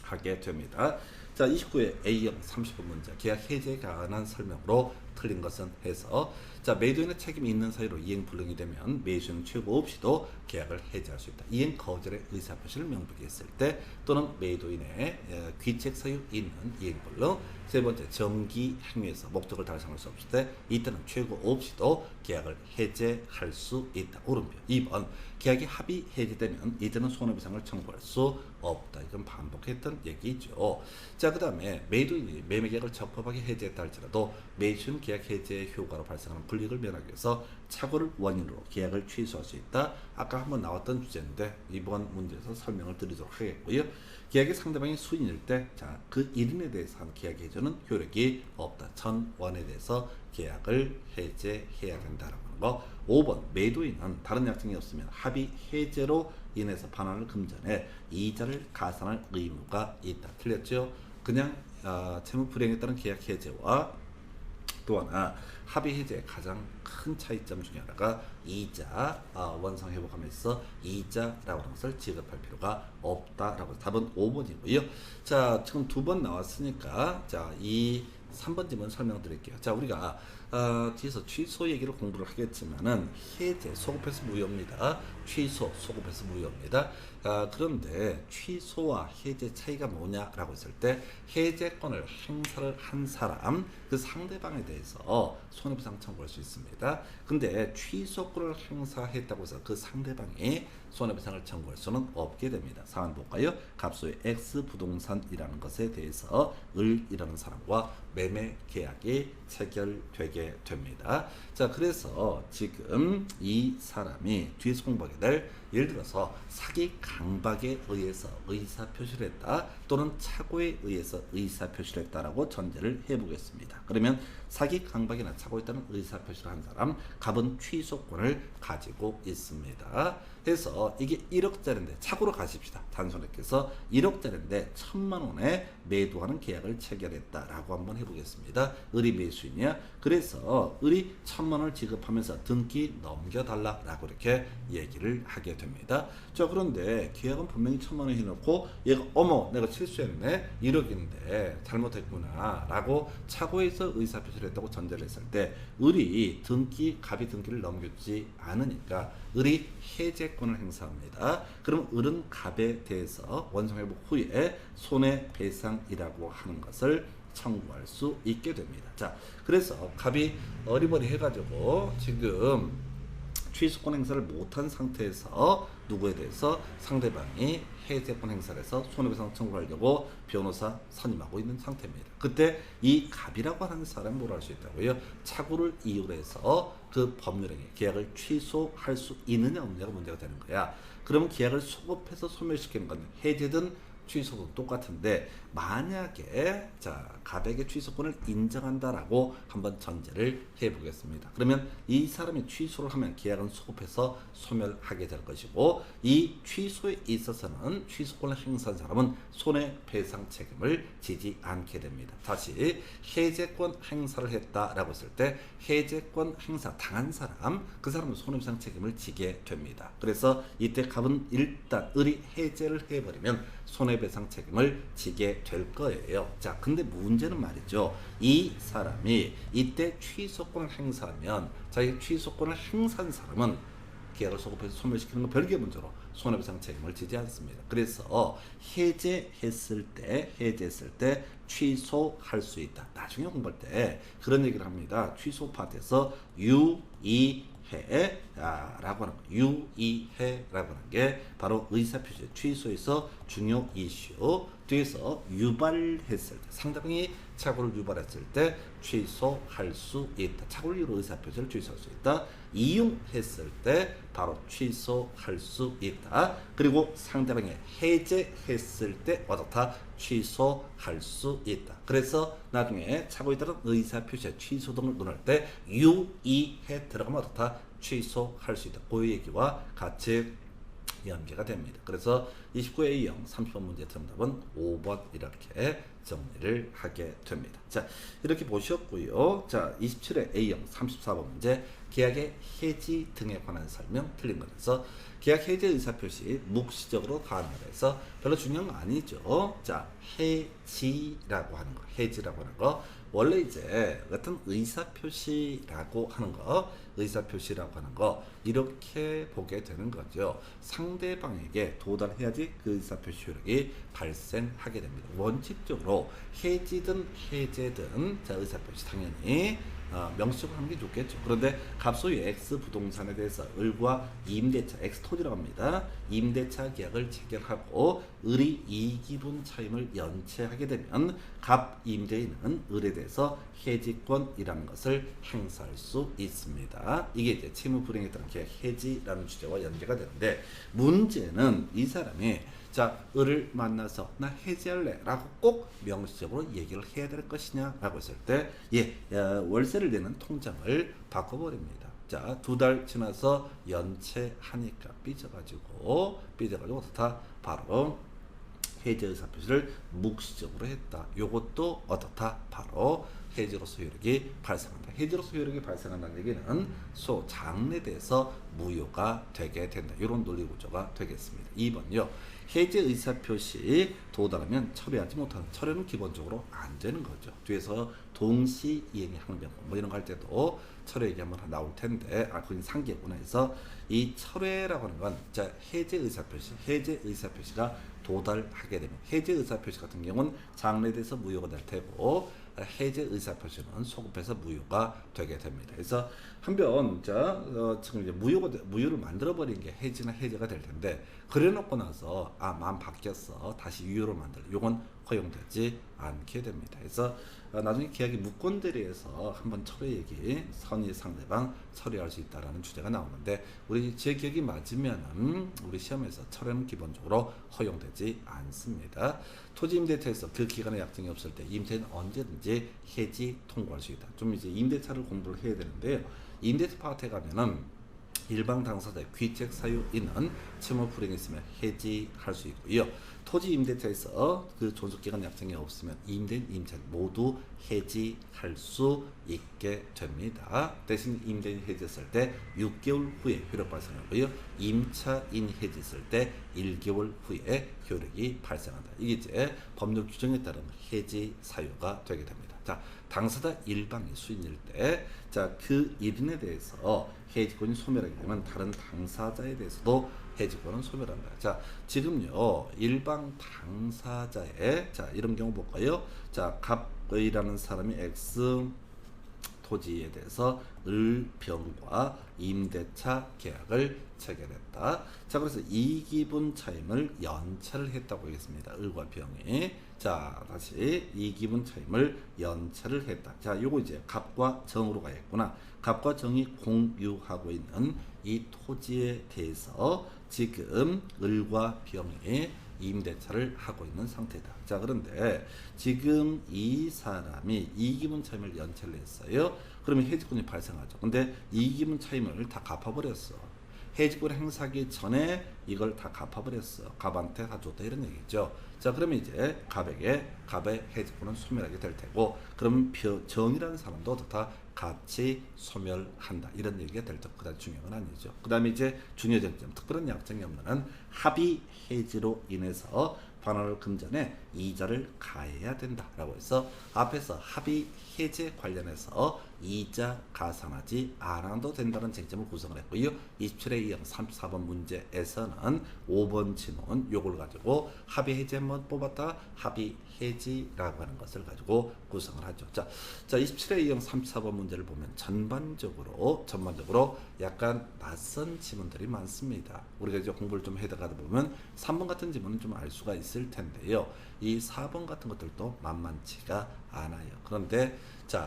하게 됩니다. 자 29회 A형 30번 문제 계약 해제에 관한 설명으로 틀린 것은 해서 자 매도인의 책임이 있는 사유로 이행 불능이 되면 매수인 최고 없이도 계약을 해제할 수 있다. 이행 거절의 의사표시를 명백히 했을 때 또는 매도인의 귀책 사유 있는 이행 불능. 세 번째 정기 행위에서 목적을 달성할 수 없을 때 이때는 최고 없이도 계약을 해제할 수 있다. 오른표. 2번 계약이 합의 해제되면 이때는 손해배상을 청구할 수 없다. 이건 반복했던 얘기죠. 자 그 다음에 매도인이 매매계약을 적법하게 해제했다 할지라도 매수인 계약 해제의 효과로 발생하는 불이익을 면하기 위해서 착오를 원인으로 계약을 취소할 수 있다. 아까 한번 나왔던 주제인데 이번 문제에서 설명을 드리도록 하겠고요. 계약의 상대방이 수인일 때, 자, 그 1인에 대해서 한 계약 해제는 효력이 없다. 전원에 대해서 계약을 해제해야 된다라고 하는 거. 5번 매도인은 다른 약정이 없으면 합의 해제로 인해서 반환을 금전에 이자를 가산할 의무가 있다. 틀렸죠? 그냥 채무 불이행에 따른 계약 해제와 또 하나 합의 해제의 가장 큰 차이점 중에 하나가 이자, 원상 회복하면서 이자라고 하는 것을 지급할 필요가 없다라고 해서 답은 5번이고요. 자, 지금 2번 나왔으니까 자, 이 3번 질문 설명드릴게요. 자, 우리가 뒤에서 취소 얘기를 공부를 하겠지만은 해제, 소급해서 무효입니다. 취소, 소급해서 무효입니다. 그런데 취소와 해제 차이가 뭐냐라고 했을 때 해제권을 행사를 한 사람, 그 상대방에 대해서 손해배상 청구할 수 있습니다. 근데 취소권을 행사했다고 해서 그 상대방이 손해배상을 청구할 수는 없게 됩니다. 사안 볼까요? 갑소의 X 부동산이라는 것에 대해서 을이라는 사람과 매매 계약이 체결되게 됩니다. 자, 그래서 지금 이 사람이 뒤에서 공부하게 될, 예를 들어서 사기 강박에 의해서 의사표시를 했다, 또는 착오에 의해서 의사표시를 했다라고 전제를 해보겠습니다. 그러면 사기 강박이나 착오에 따른 의사표시를 한 사람, 갑은 취소권을 가지고 있습니다. 그래서 이게 1억짜리인데, 착오로 가십시다. 단순하게서 1억짜리인데 1,000만 원에 매도하는 계약을 체결했다라고 한번 해보겠습니다. 을이 매수인이야. 그래서 을이 1,000만 원을 지급하면서 등기 넘겨달라라고 이렇게 얘기를 하게 됩니다. 자, 그런데 계약은 분명히 1,000만 원 해놓고 얘가 어머 내가 실수했네, 1억인데 잘못했구나 라고 착오해서 의사표시를 했다고 전제를 했을 때, 을이 갑이 등기를 넘겨주지 않으니까 을이 해제권을 행사합니다. 그럼 을은 갑에 대해서 원상회복 후에 손해배상이라고 하는 것을 청구할 수 있게 됩니다. 자, 그래서 갑이 어리버리 해가지고 지금 취소권 행사를 못한 상태에서 누구에 대해서 상대방이 해제권 행사를 해서 손해배상 청구하려고 변호사 선임하고 있는 상태입니다. 그때 이 갑이라고 하는 사람은 뭘 할 수 있다고요? 착오를 이유로 해서 그 법률행위, 계약을 취소할 수 있느냐 없느냐가 문제가 되는 거야. 그러면 계약을 소급해서 소멸시키는 건 해제든 취소도 똑같은데, 만약에 자, 갑에게 취소권을 인정한다라고 한번 전제를 해보겠습니다. 그러면 이 사람이 취소를 하면 계약은 소급해서 소멸하게 될 것이고, 이 취소에 있어서는 취소권을 행사한 사람은 손해배상 책임을 지지 않게 됩니다. 다시 해제권 행사를 했다라고 했을 때 해제권 행사 당한 사람, 그 사람은 손해배상 책임을 지게 됩니다. 그래서 이때 갑은 일단 을이 해제를 해버리면 손해배상 책임을 지게 될 거예요. 자, 근데 문제는 말이죠. 이 사람이 이때 취소권을 행사하면, 자기 취소권을 행사한 사람은 계약을 소급해서 소멸시키는 건 별개의 문제로 손해배상 책임을 지지 않습니다. 그래서 해제했을 때 취소할 수 있다. 나중에 공부할 때 그런 얘기를 합니다. 취소 파트에서 유의해라고 하는 거. 유의해라고 하는 게 바로 의사표시, 취소에서 중요 이슈. 뒤에서 유발했을 때, 상대방이 착오를 유발했을 때 취소할 수 있다. 착오를 이유로 의사표시를 취소할 수 있다. 이용했을 때 바로 취소할 수 있다. 그리고 상대방이 해제했을 때 어떻다? 취소할 수 있다. 그래서 나중에 착오에 따른 의사표시, 취소 등을 논할 때 유의해 들어가면 어떻다? 취소할 수 있다. 그 얘기와 같이 연계가 됩니다. 그래서 29A형 30번 문제 정답은 5번 이렇게 정리를 하게 됩니다. 자, 이렇게 보셨고요. 자, 27회 A형 34번 문제, 계약의 해지 등에 관한 설명 틀린 것에서 계약 해지 의사표시 묵시적으로 가능하다 해서 별로 중요한 거 아니죠. 자, 해지라고 하는 거, 해지라고 하는 거, 원래 이제 어떤 의사표시라고 하는 거 이렇게 보게 되는 거죠. 상대방에게 도달해야지 그 의사표시 효력이 발생하게 됩니다. 원칙적으로 해지든 해제든 자, 의사표시 당연히 명시적으로 하는 게 좋겠죠. 그런데 갑소유 X 부동산에 대해서 을과 임대차 X 토지 토지라고 합니다. 임대차 계약을 체결하고 을이 이기분 차임을 연체하게 되면 갑 임대인은 을에 대해서 해지권이라는 것을 행사할 수 있습니다. 이게 이제 채무 불이행에 따른 계약 해지라는 주제와 연계가 되는데, 문제는 이 사람이 자, 을을 만나서 나 해지할래 라고 꼭 명시적으로 얘기를 해야 될 것이냐 라고 했을 때, 월세를 내는 통장을 바꿔버립니다. 자, 2달 지나서 연체하니까 삐져가지고 어떻다? 바로 해지 의사표시를 묵시적으로 했다. 요것도 어떻다? 바로 해지로서 효력이 발생한다. 해지로서 효력이 발생한다는 얘기는 장래돼서 무효가 되게 된다. 이런 논리 구조가 되겠습니다. 2번요. 해지 의사표시 도달하면 철회하지 못하는, 철회는 기본적으로 안 되는 거죠. 뒤에서 동시 이행의 항변 뭐 이런 거 할 때도 철회 얘기 한번 나올 텐데, 그건 상기했구나 해서 이 철회라고 하는 건 자, 해지 의사표시가 도달하게 되면, 해지 의사표시 같은 경우는 장래돼서 무효가 될 테고, 해제 의사표시는 소급해서 무효가 되게 됩니다. 그래서 한편 지금 이제 무효를 만들어버린 게 해지나 해제가 될 텐데, 그래놓고 나서 마음 바뀌었어 다시 유효로 만들, 요건 허용되지 않게 됩니다. 그래서 나중에 계약이 무건대리에서 한번 철회 얘기, 선의 상대방 처리할 수 있다라는 주제가 나오는데, 제 기억이 맞으면은 우리 시험에서 철회는 기본적으로 허용되지 않습니다. 토지 임대차에서 그 기간의 약정이 없을 때 임대는 언제든지 해지 통고할 수 있다. 좀 이제 임대차를 공부를 해야 되는데요. 임대차 파트에 가면은 일방 당사자의 귀책 사유 있는 채무 불이행이 있으면 해지할 수 있고요. 토지 임대차에서 그 존속기간 약정이 없으면 임대인, 임차인 모두 해지할 수 있게 됩니다. 대신 임대인 해지했을 때 6개월 후에 효력 발생하고요. 임차인 해지했을 때 1개월 후에 효력이 발생한다. 이게 이제 법률 규정에 따른 해지 사유가 되게 됩니다. 자, 당사자 일방이 수인일 때, 그 일인에 대해서 해지권이 소멸하게 되면 다른 당사자에 대해서도 해지권은 소멸한다. 자, 지금요, 일방 당사자의, 이런 경우 볼까요? 갑이라는 사람이 X 토지에 대해서 을병과 임대차 계약을 체결했다. 그래서 이기분 차임을 연체를 했다고 하겠습니다. 을과 병이. 다시 이기분 차임을 연체를 했다. 요거 이제 갑과 정으로 가겠구나. 갑과 정이 공유하고 있는 이 토지에 대해서 지금 을과 병이 임대차를 하고 있는 상태다. 그런데 지금 이 사람이 이기분 차임을 연체를 했어요. 그러면 해지권이 발생하죠. 근데 이기분 차임을 다 갚아버렸어. 해지권 행사하기 전에 이걸 다 갚아버렸어. 갑한테 다 줬다 이런 얘기죠. 그러면 이제 갑의 해지권은 소멸하게 될 테고, 그러면 정이라는 사람도 어떻다? 같이 소멸한다. 이런 얘기가 될 때 그다지 중요한 건 아니죠. 그 다음에 이제 중요한 점, 특별한 약정이 없는 합의 해지로 인해서 반환을 금전에 이자를 가해야 된다라고 해서 앞에서 합의 해제 관련해서 이자 가산하지 않아도 된다는 쟁점을 구성을 했고요. 27의 2항 34번 문제에서는 5번 지문 요걸 가지고 합의 해제 한번 뽑았다 합의 해지라고 하는 것을 가지고 구성을 하죠. 27의 2항 34번 문제를 보면 전반적으로 약간 낯선 지문들이 많습니다. 우리가 이제 공부를 좀 해가다 보면 3번 같은 지문은 좀 알 수가 있을 텐데요. 이 4번 같은 것들도 만만치가 않아요. 그런데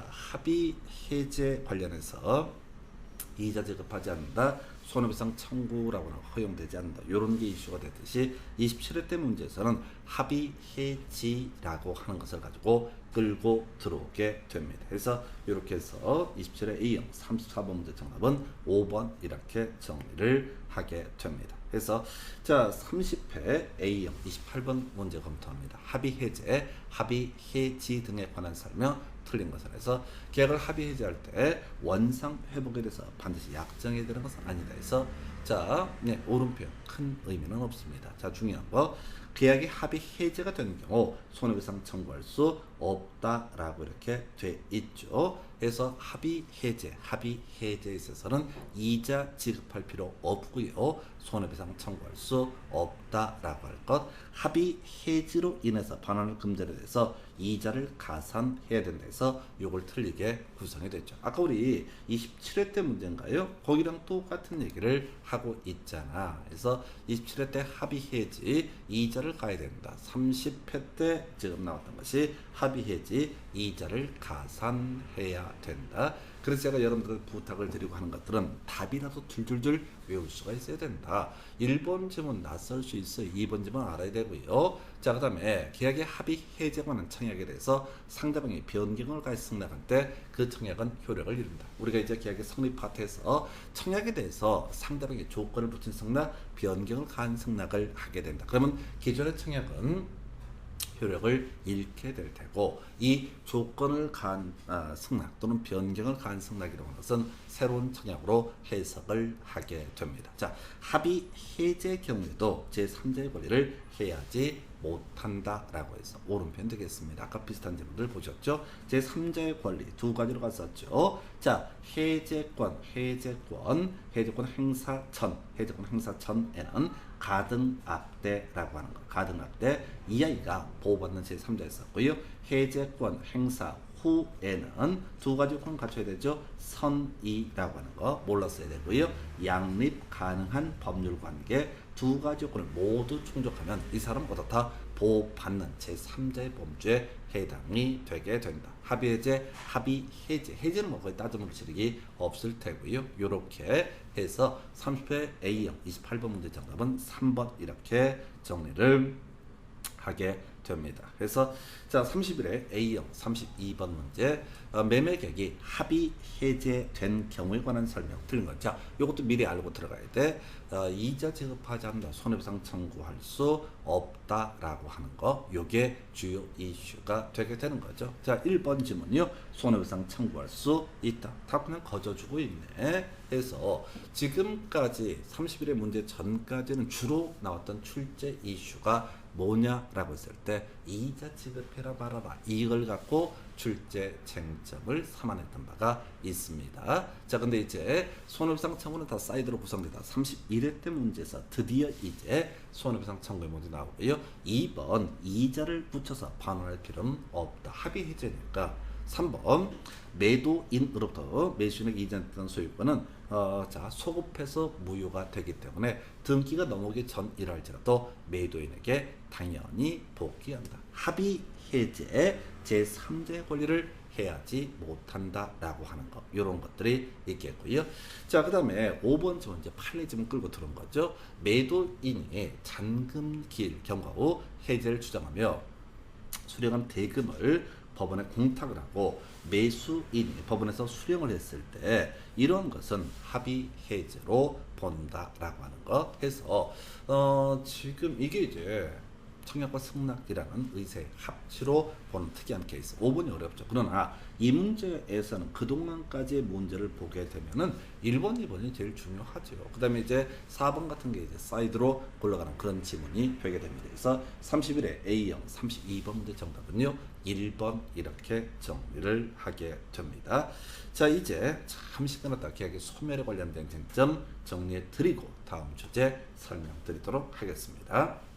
합의 해제 관련해서 이자 지급하지 않는다, 손해배상 청구라고는 허용되지 않는다, 이런 게 이슈가 됐듯이 27회 때 문제에서는 합의 해지라고 하는 것을 가지고 끌고 들어오게 됩니다. 그래서 이렇게 해서 27회 A형 34번 문제 정답은 5번 이렇게 정리를 하게 됩니다. 그래서 30회 A형 28번 문제 검토합니다. 합의 해제, 합의 해지 등에 관한 설명 틀린 것을 해서 계약을 합의 해지할 때 원상 회복에 대해서 반드시 약정해야 되는 것은 아니다 해서 오른편 큰 의미는 없습니다. 중요한 거, 계약이 합의 해제가 되는 경우 손해배상 청구할 수 없다라고 이렇게 돼 있죠. 해서 합의 해제에 있어서는 이자 지급할 필요 없고요. 손해배상 청구할 수 없다라고 할 것. 합의 해지로 인해서 반환을 금전에 대해서 이자를 가산해야 된다 해서 요걸 틀리게 구성이 됐죠. 아까 우리 27회 때 문제인가요? 거기랑 똑같은 얘기를 하고 있잖아. 그래서 27회 때 합의 해지 이자를 가야 된다. 30회 때 지금 나왔던 것이 합의 해지 이자를 가산해야 된다. 그래서 제가 여러분들 부탁을 드리고 하는 것들은 답이라도 줄줄줄 외울 수가 있어야 된다. 1번 지문 낯설 수 있어요. 2번 지문 알아야 되고요. 자, 그 다음에 계약의 합의 해제에 관한 청약에 대해서 상대방이 변경을 가해 승낙할 때 그 청약은 효력을 이룬다. 우리가 이제 계약의 성립 파트에서 청약에 대해서 상대방의 조건을 붙인 승낙, 변경을 가한 승낙을 하게 된다. 그러면 기존의 청약은 효력을 잃게 될 테고, 이 조건을 가한 승낙 또는 변경을 가한 승낙이라고 하는 것은 새로운 청약으로 해석을 하게 됩니다. 자, 합의 해제 경우에도 제3자의 권리를 해야지 못한다라고 해서 오른편 되겠습니다. 아까 비슷한 질문들 보셨죠? 제3자의 권리 두 가지로 갔었죠. 자, 해제권 행사천에는 가등압대라고 하는 거. 가등압대 이 아이가 보호받는 제3자였었고요. 해제권 행사 후에는 두 가지 요건 갖춰야 되죠. 선의라고 하는 거 몰랐어야 되고요. 양립 가능한 법률 관계 두 가지 요건을 모두 충족하면 이 사람 어떻다? 보호받는 제3자의 범죄에 해당이 되게 된다. 합의 해제, 합의 해제는 뭐 거의 따져볼 실익이 없을 테고요. 요렇게 해서 30회 A형 28번 문제 정답은 3번 이렇게 정리를 하게 됩니다. 그래서 자, 31회 A형 32번 문제 매매 계약이 합의 해제된 경우에 관한 설명 틀린 거. 자, 이것도 미리 알고 들어가야 돼. 이자 지급하지 않는다. 손해배상 청구할 수 없다라고 하는 거. 요게 주요 이슈가 되게 되는 거죠. 자, 1번 질문이요. 손해배상 청구할 수 있다. 다 그냥 거저주고 있네. 해서 지금까지 31회 문제 전까지는 주로 나왔던 출제 이슈가 뭐냐라고 했을 때 이자 지급해라 말아라 이걸 갖고 출제 쟁점을 삼아냈던 바가 있습니다. 자, 근데 이제 손해배상 청구는 다 사이드로 구성되다. 31회 때 문제에서 드디어 이제 손해배상 청구의 문제 나오고요. 2번 이자를 붙여서 반환할 필요는 없다. 합의 해제니까. 3번 매도인으로부터 매수인에게 이전했던 소유권은 자, 소급해서 무효가 되기 때문에 등기가 넘어오기 전이랄지라도 매도인에게 당연히 복귀한다. 합의 해제 제3자의 권리를 해야지 못한다라고 하는 것, 이런 것들이 있겠고요. 자, 그 다음에 5번 지문 이제 판례지문 끌고 들어온 거죠. 매도인이 잔금기일 경과 후 해제를 주장하며 수령한 대금을 법원에 공탁을 하고 매수인이 법원에서 수령을 했을 때 이런 것은 합의 해제로 본다라고 하는 것 해서 지금 이게 이제 청약과 승낙이라는 의세 합치로 보는 특이한 케이스. 5번이 어렵죠. 그러나 이 문제에서는 그동안까지의 문제를 보게 되면은 1번, 2번이 제일 중요하죠. 그 다음에 이제 4번 같은 게 이제 사이드로 굴러가는 그런 지문이 되게 됩니다. 그래서 31회 A형 32번 문제 정답은요. 1번 이렇게 정리를 하게 됩니다. 자, 이제 잠시 끊었다 계약의 소멸에 관련된 쟁점 정리해 드리고 다음 주제 설명드리도록 하겠습니다.